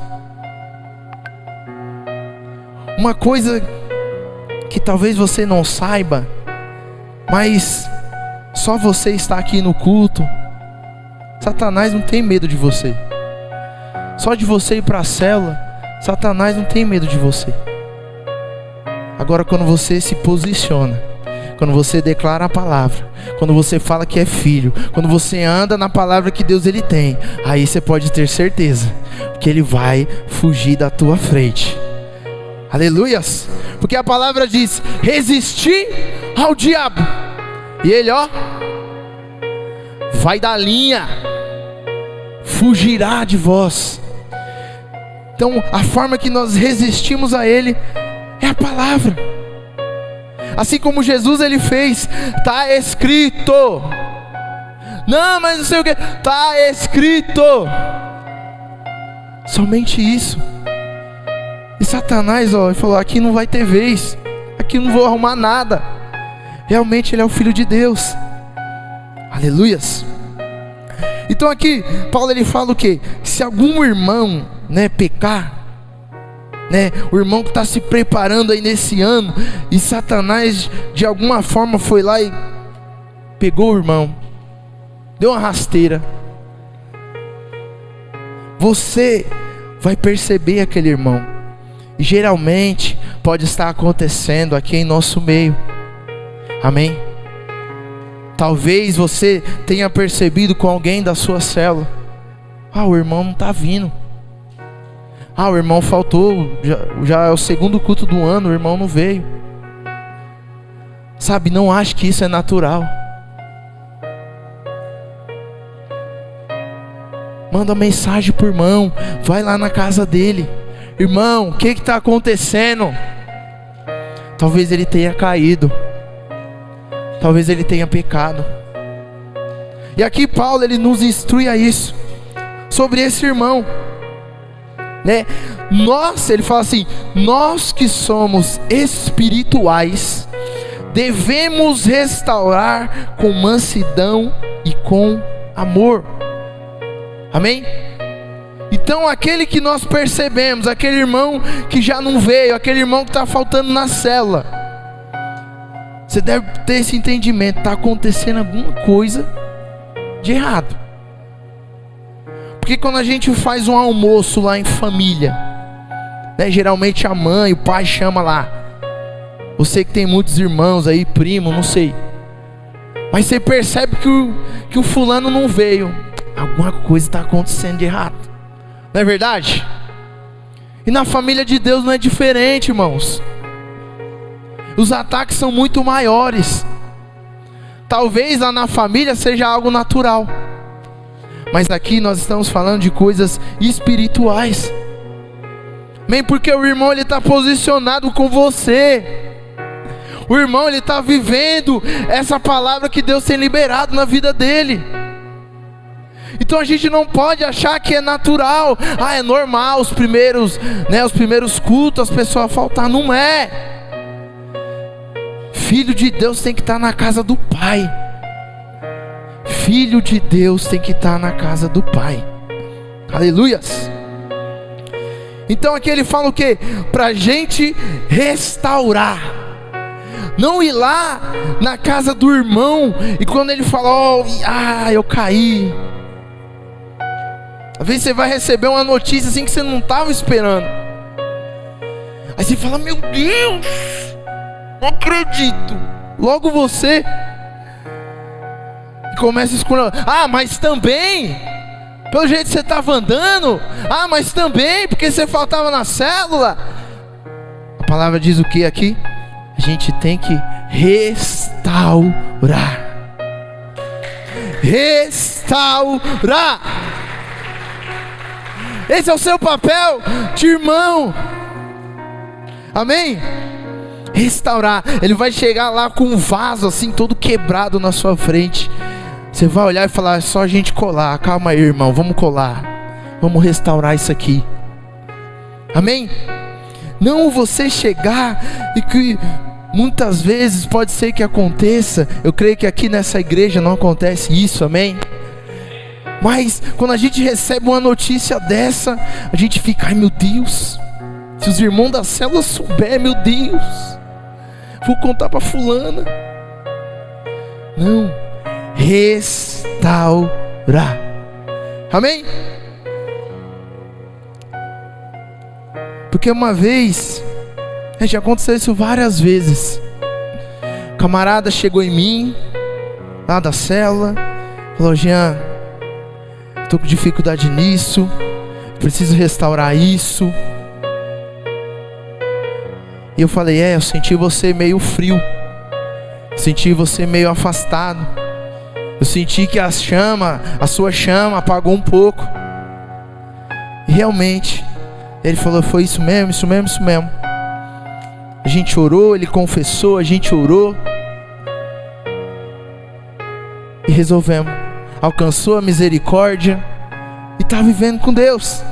Uma coisa que talvez você não saiba, mas só você está aqui no culto. Satanás não tem medo de você. Só de você ir para a célula, Satanás não tem medo de você. Agora, quando você se posiciona, quando você declara a palavra, quando você fala que é filho, quando você anda na palavra que Deus ele tem, aí você pode ter certeza que ele vai fugir da tua frente. Aleluias! Porque a palavra diz: resistir ao diabo E ele, ó, vai dar linha, fugirá de vós. Então a forma que nós resistimos a ele é a palavra. Assim como Jesus ele fez, está escrito. Não, mas não sei o que, está escrito. Somente isso. E Satanás, ó, ele falou: aqui não vai ter vez, aqui não vou arrumar nada. Realmente ele é o Filho de Deus. Aleluias. Então aqui Paulo ele fala o que? Se algum irmão, pecar, o irmão que está se preparando aí nesse ano, e Satanás de alguma forma foi lá e pegou o irmão, deu uma rasteira, você vai perceber aquele irmão. E geralmente pode estar acontecendo aqui em nosso meio. Amém? Talvez você tenha percebido com alguém da sua célula: o irmão não está vindo. O irmão faltou, já é o segundo culto do ano, o irmão não veio. Sabe, não ache que isso é natural. Manda mensagem pro irmão, vai lá na casa dele: irmão, o que está acontecendo? Talvez ele tenha caído, talvez ele tenha pecado. E aqui Paulo ele nos instrui a isso, sobre esse irmão, Nós, ele fala assim: nós que somos espirituais devemos restaurar com mansidão e com amor. Amém? Então aquele que nós percebemos, aquele irmão que já não veio, aquele irmão que está faltando na célula, você deve ter esse entendimento: está acontecendo alguma coisa de errado. Porque quando a gente faz um almoço lá em família, geralmente a mãe, o pai chama lá. Você que tem muitos irmãos aí, primo, não sei, mas você percebe que o fulano não veio. Alguma coisa está acontecendo de errado, não é verdade? E na família de Deus não é diferente, irmãos. Os ataques são muito maiores. Talvez lá na família seja algo natural, mas aqui nós estamos falando de coisas espirituais. Amém? Porque o irmão ele está posicionado com você. O irmão ele está vivendo essa palavra que Deus tem liberado na vida dele. Então a gente não pode achar que é natural. É normal os primeiros cultos as pessoas faltar. Não é. Filho de Deus tem que estar na casa do Pai. Filho de Deus tem que estar na casa do Pai. Aleluias. Então aqui ele fala o que? Para a gente restaurar. Não ir lá na casa do irmão e quando ele fala: eu caí. Às vezes você vai receber uma notícia assim que você não estava esperando. Aí você fala: meu Deus, não acredito. Logo você começa a escurar: mas também, pelo jeito que você estava andando. Mas também, porque você faltava na célula. A palavra diz o que aqui? A gente tem que restaurar. Restaurar. Esse é o seu papel de irmão. Amém? Restaurar. Ele vai chegar lá com um vaso assim todo quebrado na sua frente. Você vai olhar e falar: é só a gente colar. Calma aí, irmão, vamos colar. Vamos restaurar isso aqui. Amém? Não você chegar e que muitas vezes pode ser que aconteça. Eu creio que aqui nessa igreja não acontece isso, amém? Mas quando a gente recebe uma notícia dessa, a gente fica: ai meu Deus, se os irmãos da célula souber, meu Deus, vou contar para fulana. Não, restaurar. Amém? Porque uma vez, já aconteceu isso várias vezes. O camarada chegou em mim, lá da célula, falou: Jean, estou com dificuldade nisso, preciso restaurar isso. E eu falei: eu senti você meio frio, Senti você meio afastado. Eu senti que a sua chama apagou um pouco. E realmente, ele falou, foi isso mesmo, isso mesmo, isso mesmo. A gente orou, ele confessou, a gente orou. E resolvemos. Alcançou a misericórdia. E está vivendo com Deus.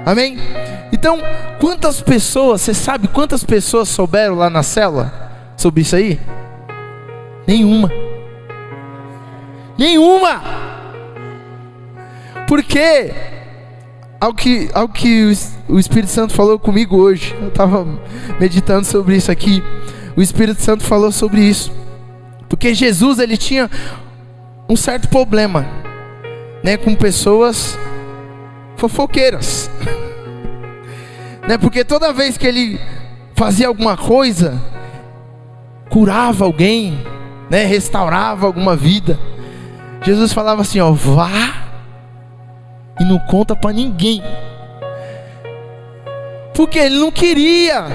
Amém? Então, quantas pessoas, você sabe quantas pessoas souberam lá na célula sobre isso aí? Nenhuma. Nenhuma. Porque ao que o Espírito Santo falou comigo hoje, eu estava meditando sobre isso aqui. O Espírito Santo falou sobre isso. Porque Jesus, ele tinha um certo problema, né, com pessoas fofoqueiras. Né, porque toda vez que ele fazia alguma coisa, curava alguém, né, restaurava alguma vida, Jesus falava assim, ó, vá e não conta para ninguém. Porque ele não queria,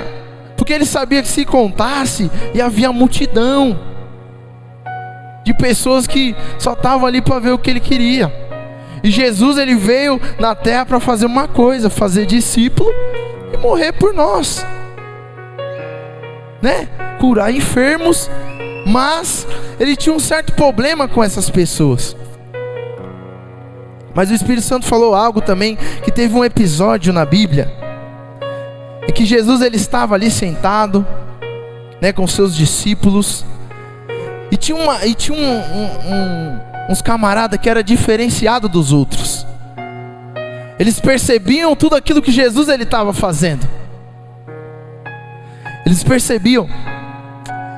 porque ele sabia que se contasse, ia havia multidão de pessoas que só estavam ali para ver o que ele queria. E Jesus, ele veio na terra para fazer uma coisa, fazer discípulo e morrer por nós, né? Curar enfermos. Mas ele tinha um certo problema com essas pessoas. Mas o Espírito Santo falou algo também, que teve um episódio na Bíblia em que Jesus, ele estava ali sentado, né, com seus discípulos. E tinha uns camaradas que era diferenciado dos outros. Eles percebiam tudo aquilo que Jesus, ele estava fazendo. Eles percebiam.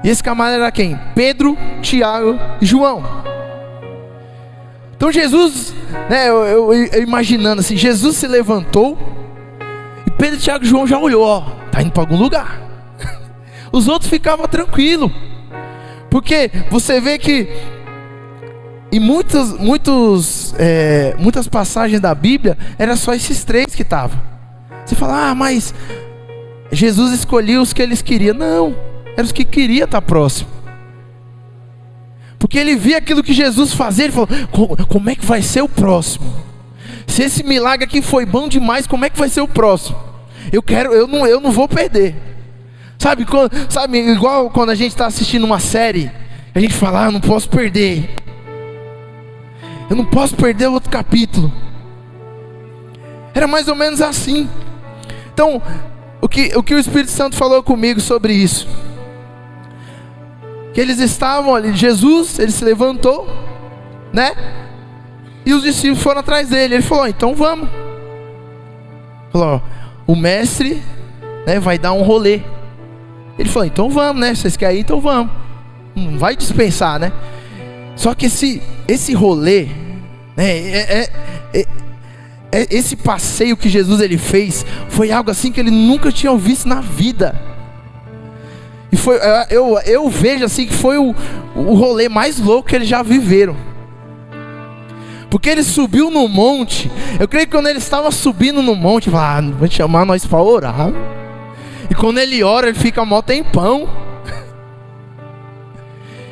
E esse camarada era quem? Pedro, Tiago e João. Então Jesus, né, eu imaginando assim, Jesus se levantou e Pedro, Tiago e João já olhou, ó, tá indo para algum lugar. Os outros ficavam tranquilos. Porque você vê que em muitas passagens da Bíblia, era só esses três que estavam. Você fala, ah, mas Jesus escolheu os que eles queriam. Não, eram os que queriam estar próximo. Porque ele via aquilo que Jesus fazia, ele falou, como é que vai ser o próximo? Se esse milagre aqui foi bom demais, como é que vai ser o próximo? Eu não vou perder. Sabe, igual quando a gente está assistindo uma série, a gente fala, não posso perder. Eu não posso perder o outro capítulo. Era mais ou menos assim. Então, o que o Espírito Santo falou comigo sobre isso? Que eles estavam ali, Jesus, ele se levantou, né? E os discípulos foram atrás dele. Ele falou, então vamos. Falou, o mestre, né, vai dar um rolê. Ele falou, então vamos, né? Vocês querem ir, então vamos. Não vai dispensar, né? Só que esse rolê, né, esse passeio que Jesus, ele fez, foi algo assim que ele nunca tinha visto na vida. E foi, eu vejo assim que foi o rolê mais louco que eles já viveram. Porque ele subiu no monte. Eu creio que quando ele estava subindo no monte, ele falou, vai chamar nós para orar. E quando ele ora, ele fica mó tempão.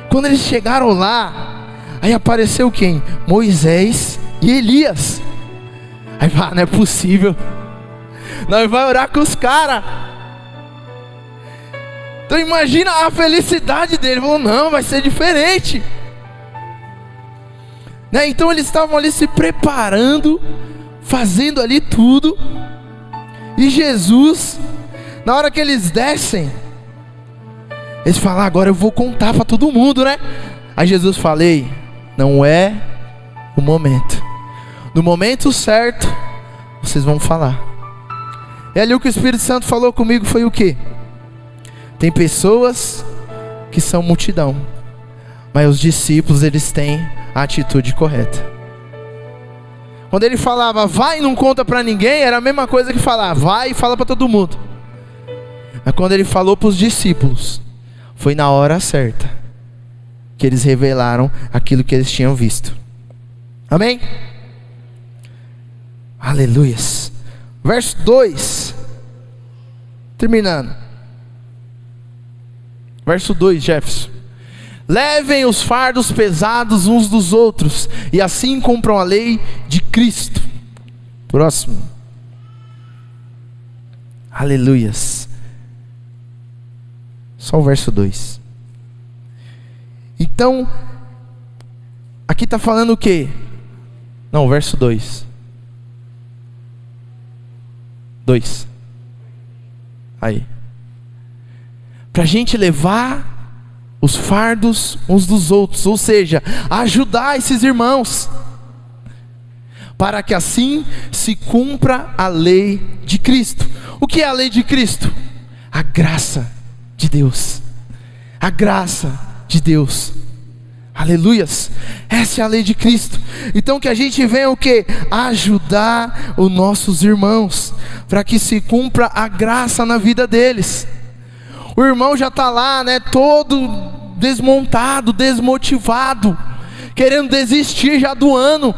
Quando eles chegaram lá, aí apareceu quem? Moisés e Elias. Aí fala, não é possível, nós vamos orar com os caras. Então imagina a felicidade dele. Ele falou, não, vai ser diferente, né? Então eles estavam ali se preparando, fazendo ali tudo. E Jesus, na hora que eles descem, eles falam, agora eu vou contar para todo mundo, né? Aí Jesus falei, não é o momento. No momento certo, vocês vão falar. E ali o que o Espírito Santo falou comigo foi o quê? Tem pessoas que são multidão, mas os discípulos, eles têm a atitude correta. Quando ele falava, vai e não conta para ninguém, era a mesma coisa que falar, vai e fala para todo mundo. Mas quando ele falou para os discípulos, foi na hora certa que eles revelaram aquilo que eles tinham visto. Amém? Aleluias. Verso 2. Terminando. Verso 2, Jefferson. Levem os fardos pesados uns dos outros, e assim cumpram a lei de Cristo. Próximo. Aleluias. Só o verso 2. Então, aqui está falando o quê? Não, verso 2. 2. Aí. Para a gente levar os fardos uns dos outros, ou seja, ajudar esses irmãos, para que assim se cumpra a lei de Cristo. O que é a lei de Cristo? A graça de Deus. A graça de Deus. Aleluias. Essa é a lei de Cristo. Então que a gente venha o quê? Ajudar os nossos irmãos, para que se cumpra a graça na vida deles. O irmão já está lá, né, todo desmontado, desmotivado, querendo desistir já do ano,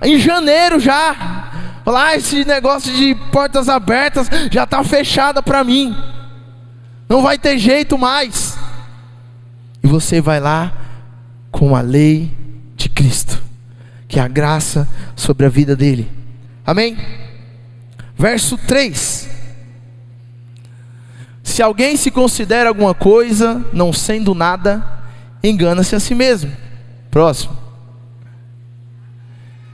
em janeiro já. Lá esse negócio de portas abertas já está fechada para mim, não vai ter jeito mais. E você vai lá com a lei de Cristo, que é a graça sobre a vida dele. Amém? Verso 3. Se alguém se considera alguma coisa, não sendo nada, engana-se a si mesmo. Próximo.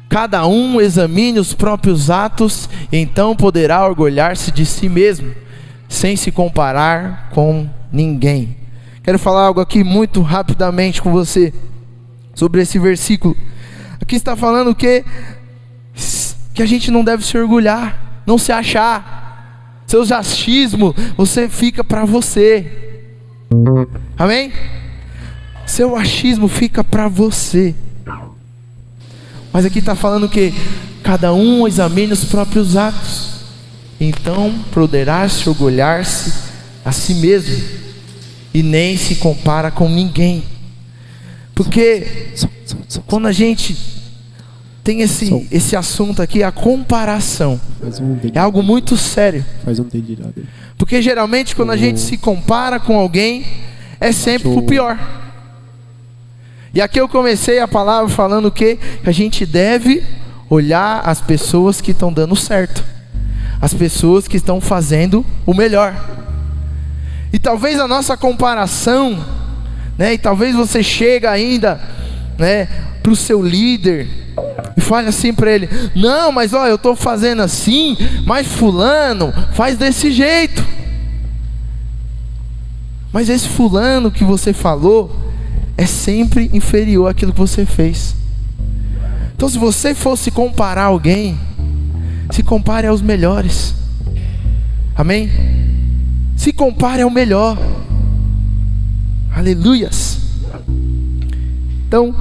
Cada um examine os próprios atos, então poderá orgulhar-se de si mesmo, sem se comparar com ninguém. Quero falar algo aqui muito rapidamente com você, sobre esse versículo. Aqui está falando que a gente não deve se orgulhar, não se achar. Seus achismos, você fica para você. Amém? Seu achismo fica para você. Mas aqui está falando que cada um examine os próprios atos, então poderá se orgulhar-se a si mesmo, e nem se compara com ninguém. Porque quando a gente tem esse assunto aqui, a comparação é algo muito sério. Porque geralmente quando a gente se compara com alguém, é sempre o pior. E aqui eu comecei a palavra falando que a gente deve olhar as pessoas que estão dando certo, as pessoas que estão fazendo o melhor. E talvez a nossa comparação, né, e talvez você chega ainda, né, para o seu líder e fale assim para ele: não, mas ó, eu estou fazendo assim, mas fulano faz desse jeito. Mas esse fulano que você falou é sempre inferior àquilo que você fez. Então se você fosse comparar alguém, se compare aos melhores. Amém? Se compare ao melhor. Aleluias. Então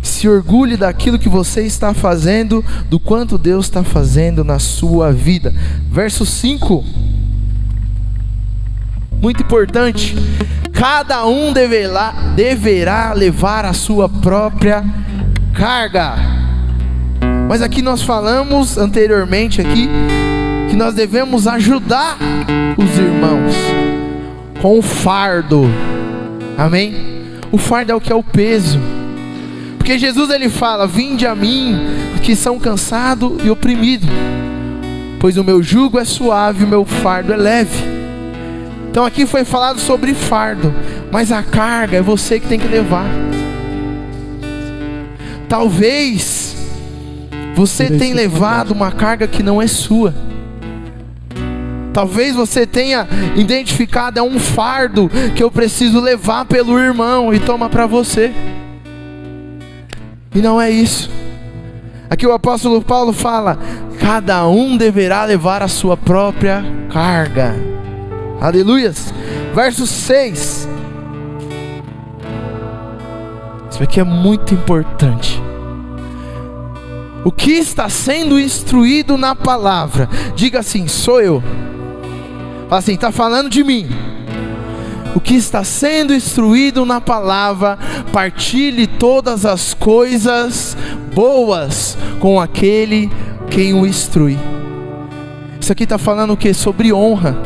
se orgulhe daquilo que você está fazendo, do quanto Deus está fazendo na sua vida. Verso 5, muito importante: cada um deverá levar a sua própria carga. Mas aqui nós falamos anteriormente aqui que nós devemos ajudar os irmãos com o fardo. Amém? O fardo é o que é o peso. Porque Jesus ele fala: vinde a mim, que são cansados e oprimidos, pois o meu jugo é suave, o meu fardo é leve. Então aqui foi falado sobre fardo, mas a carga é você que tem que levar. Talvez você tenha levado uma carga que não é sua. Talvez você tenha identificado: é um fardo que eu preciso levar pelo irmão, e toma para você. E não é isso. Aqui o apóstolo Paulo fala: cada um deverá levar a sua própria carga. Aleluias. Verso 6. Isso aqui é muito importante. O que está sendo instruído na palavra, diga assim: sou eu. Fala assim: está falando de mim. O que está sendo instruído na palavra, partilhe todas as coisas boas com aquele quem o instrui. Isso aqui está falando o que? Sobre honra.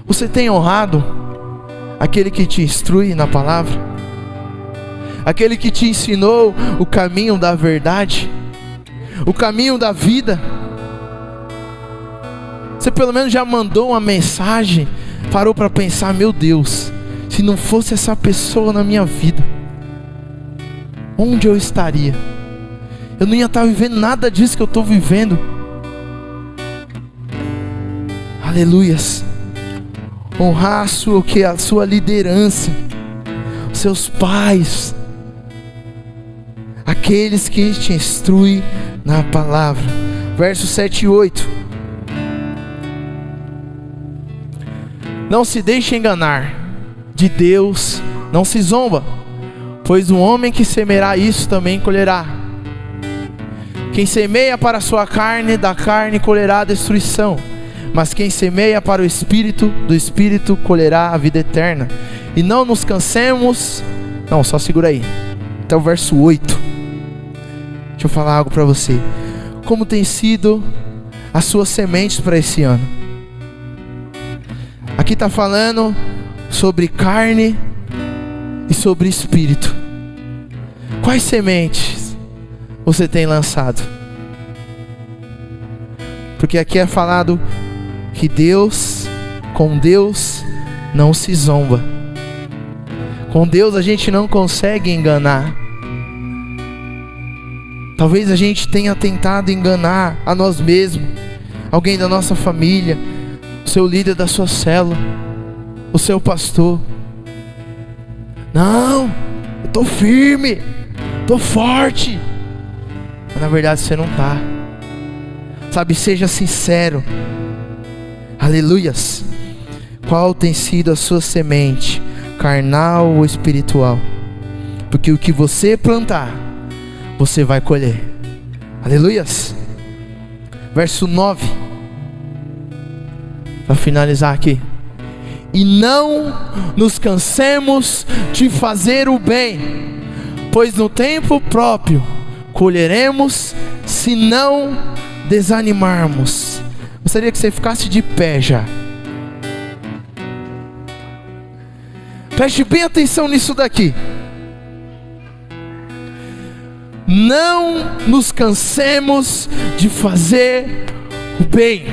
Você tem honrado aquele que te instrui na palavra, aquele que te ensinou o caminho da verdade, o caminho da vida. Você pelo menos já mandou uma mensagem, parou para pensar: meu Deus, se não fosse essa pessoa na minha vida, onde eu estaria? Eu não ia estar vivendo nada disso que eu estou vivendo. Aleluias. Honrar a sua liderança, os seus pais, aqueles que te instruem na palavra. Versos 7 e 8. Não se deixe enganar, de Deus não se zomba, pois o homem que semeará isso também colherá. Quem semeia para a sua carne, da carne colherá a destruição, mas quem semeia para o Espírito, do Espírito colherá a vida eterna. E não nos cansemos. Não, só segura aí, até o verso 8. Deixa eu falar algo para você. Como tem sido as suas sementes para esse ano? Aqui está falando sobre carne e sobre espírito. Quais sementes você tem lançado? Porque aqui é falado que com Deus não se zomba. Com Deus a gente não consegue enganar. Talvez a gente tenha tentado enganar a nós mesmos, alguém da nossa família, o seu líder da sua célula, o seu pastor. Não, eu estou firme, estou forte. Mas na verdade você não está. Sabe, seja sincero. Aleluias. Qual tem sido a sua semente, carnal ou espiritual? Porque o que você plantar, você vai colher. Aleluias. Verso 9, para finalizar aqui. E não nos cansemos de fazer o bem, pois no tempo próprio colheremos, se não desanimarmos. Gostaria que você ficasse de pé já. Preste bem atenção nisso daqui. Não nos cansemos de fazer o bem,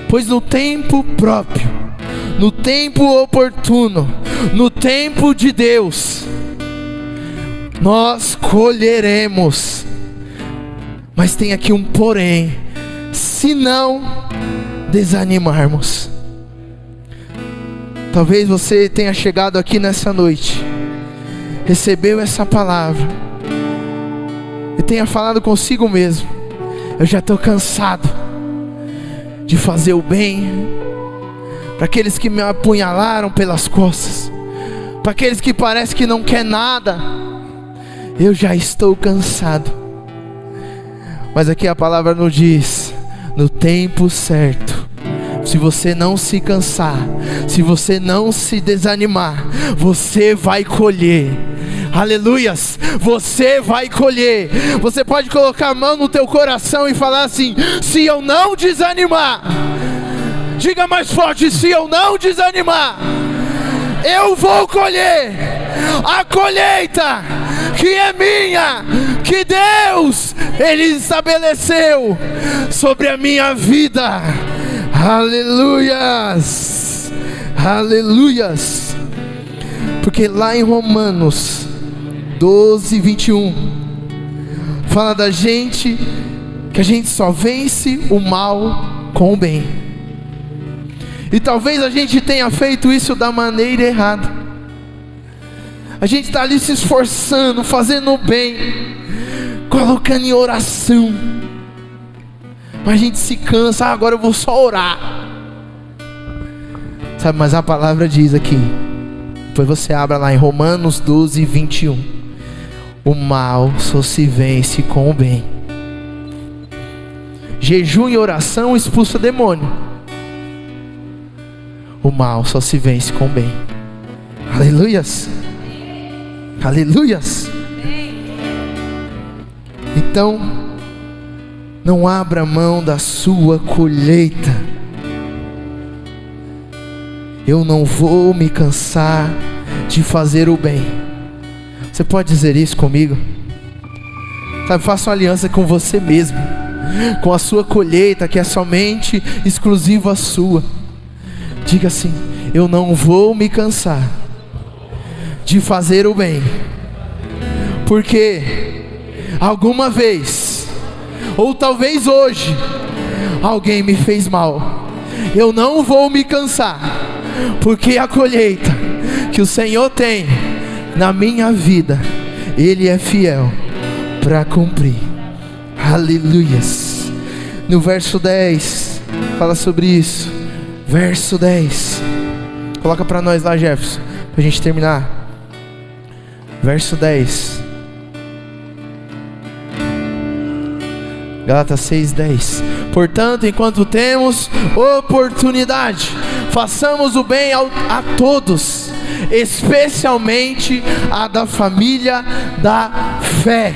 pois no tempo próprio, no tempo oportuno, no tempo de Deus, nós colheremos. Mas tem aqui um porém: se não desanimarmos. Talvez você tenha chegado aqui nessa noite, recebeu essa palavra e tenha falado consigo mesmo: eu já estou cansado de fazer o bem para aqueles que me apunhalaram pelas costas, para aqueles que parece que não quer nada. Eu já estou cansado. Mas aqui a palavra nos diz: no tempo certo, se você não se cansar, se você não se desanimar, você vai colher. Aleluias, você vai colher. Você pode colocar a mão no teu coração e falar assim: se eu não desanimar, diga mais forte: se eu não desanimar, eu vou colher a colheita que é minha, que Deus, Ele estabeleceu sobre a minha vida. Aleluias, aleluias. Porque lá em Romanos 12, 21 fala da gente, que a gente só vence o mal com o bem. E talvez a gente tenha feito isso da maneira errada. A gente está ali se esforçando, fazendo o bem, colocando em oração, mas a gente se cansa: agora eu vou só orar. Sabe, mas a palavra diz aqui, depois você abra lá em Romanos 12, 21, o mal só se vence com o bem. Jejum e oração expulsa demônio. O mal só se vence com o bem. Aleluias, aleluias. Então, não abra mão da sua colheita. eu não vou me cansar de fazer o bem. Você pode dizer isso comigo? Sabe, faça uma aliança com você mesmo, com a sua colheita, que é somente exclusiva sua. Diga assim: eu não vou me cansar de fazer o bem, porque alguma vez, ou talvez hoje, alguém me fez mal. Eu não vou me cansar, porque a colheita que o Senhor tem na minha vida, Ele é fiel para cumprir. Aleluias. No verso 10 fala sobre isso. Verso 10, coloca para nós lá, Jefferson, para a gente terminar. Verso 10, Gálatas 6:10. Portanto, enquanto temos oportunidade, façamos o bem a todos, especialmente a da família da fé.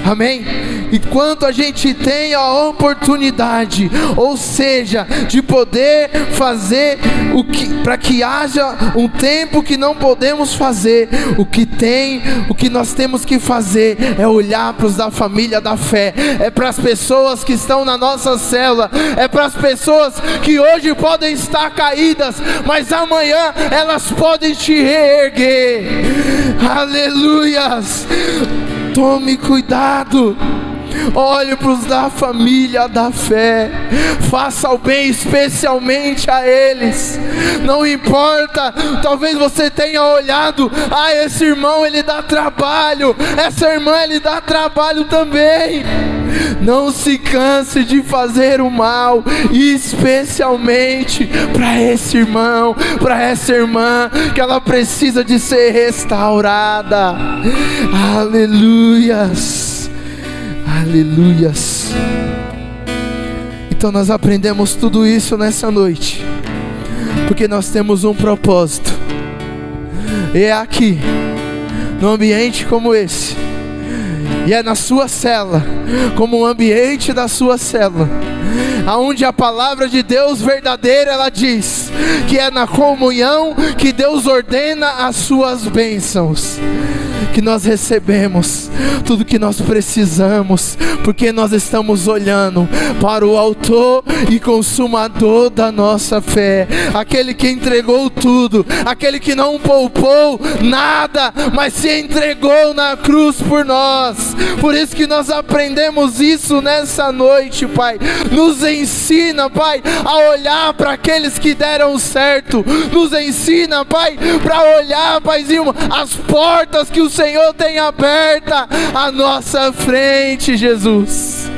Amém? Enquanto a gente tem a oportunidade, ou seja, de poder fazer o que, para que haja um tempo que não podemos fazer, o que nós temos que fazer é olhar para os da família da fé, é para as pessoas que estão na nossa célula, é para as pessoas que hoje podem estar caídas, mas amanhã elas podem te reerguer. Aleluias. Tome cuidado, olhe para os da família da fé, faça o bem especialmente a eles. Não importa, talvez você tenha olhado: esse irmão ele dá trabalho, essa irmã ele dá trabalho também. Não se canse de fazer o mal, especialmente para esse irmão, para essa irmã, que ela precisa de ser restaurada. Aleluias, aleluias. Então nós aprendemos tudo isso nessa noite, porque nós temos um propósito. E é aqui, num ambiente como esse, e é na sua célula, como um ambiente da sua célula, aonde a palavra de Deus verdadeira, ela diz que é na comunhão que Deus ordena as suas bênçãos, que nós recebemos tudo que nós precisamos, porque nós estamos olhando para o autor e consumador da nossa fé, aquele que entregou tudo, aquele que não poupou nada, mas se entregou na cruz por nós. Por isso que nós aprendemos isso nessa noite, Pai. Nos ensina, Pai, a olhar para aqueles que deram certo. Nos ensina, Pai, para olhar, Paizinho, as portas que o Senhor tem aberta à nossa frente, Jesus.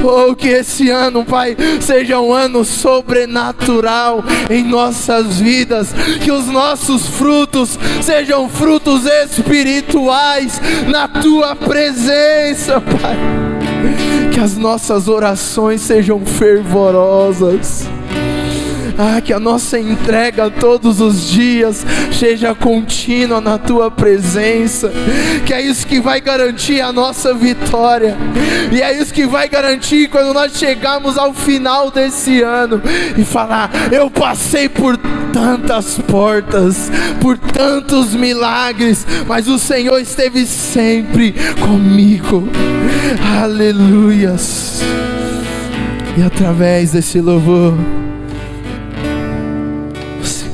Oh, que esse ano, Pai, seja um ano sobrenatural em nossas vidas, que os nossos frutos sejam frutos espirituais na Tua presença, Pai. Que as nossas orações sejam fervorosas. Que a nossa entrega todos os dias seja contínua na Tua presença, que é isso que vai garantir a nossa vitória, e é isso que vai garantir quando nós chegarmos ao final desse ano e falar: eu passei por tantas portas, por tantos milagres, mas o Senhor esteve sempre comigo. Aleluias. E através desse louvor,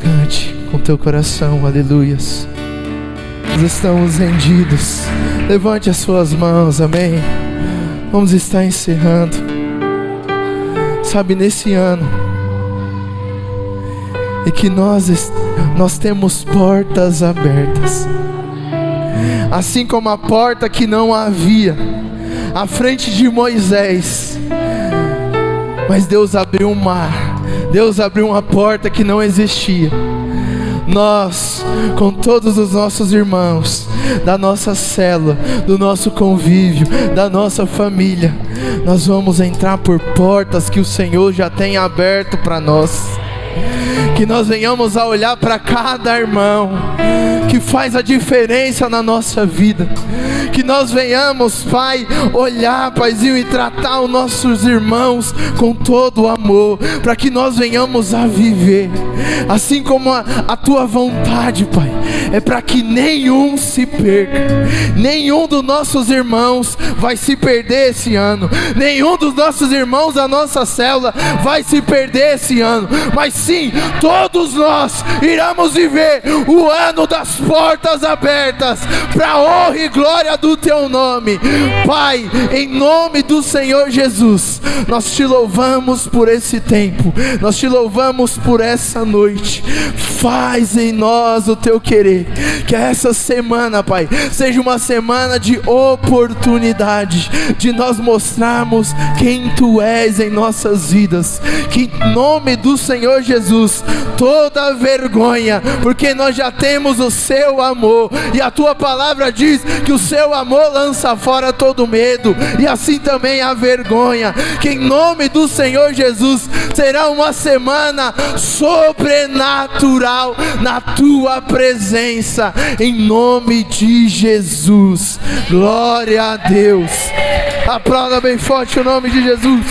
cante com teu coração, aleluias. Nós estamos rendidos. Levante as suas mãos, amém. Vamos estar encerrando. Sabe, nesse ano, e que nós temos portas abertas, assim como a porta que não havia à frente de Moisés, mas Deus abriu um mar, Deus abriu uma porta que não existia. Nós, com todos os nossos irmãos, da nossa célula, do nosso convívio, da nossa família, nós vamos entrar por portas que o Senhor já tem aberto para nós. Que nós venhamos a olhar para cada irmão, que faz a diferença na nossa vida. Que nós venhamos, Pai, olhar, Paizinho, e tratar os nossos irmãos com todo o amor, para que nós venhamos a viver, assim como a Tua vontade, Pai, é para que nenhum se perca. Nenhum dos nossos irmãos vai se perder esse ano, nenhum dos nossos irmãos da nossa célula vai se perder esse ano, mas sim, todos nós iremos viver o ano das portas abertas, para a honra e glória do Teu nome. Pai, em nome do Senhor Jesus, nós Te louvamos por esse tempo, nós Te louvamos por essa noite. Faz em nós o Teu querer, que essa semana, Pai, seja uma semana de oportunidade, de nós mostrarmos quem Tu és em nossas vidas. Que em nome do Senhor Jesus, toda vergonha, porque nós já temos o Seu amor, e a Tua palavra diz que o Seu amor lança fora todo medo, e assim também a vergonha. Que em nome do Senhor Jesus, será uma semana sobrenatural na Tua presença, em nome de Jesus. Glória a Deus. Aplauda bem forte o nome de Jesus.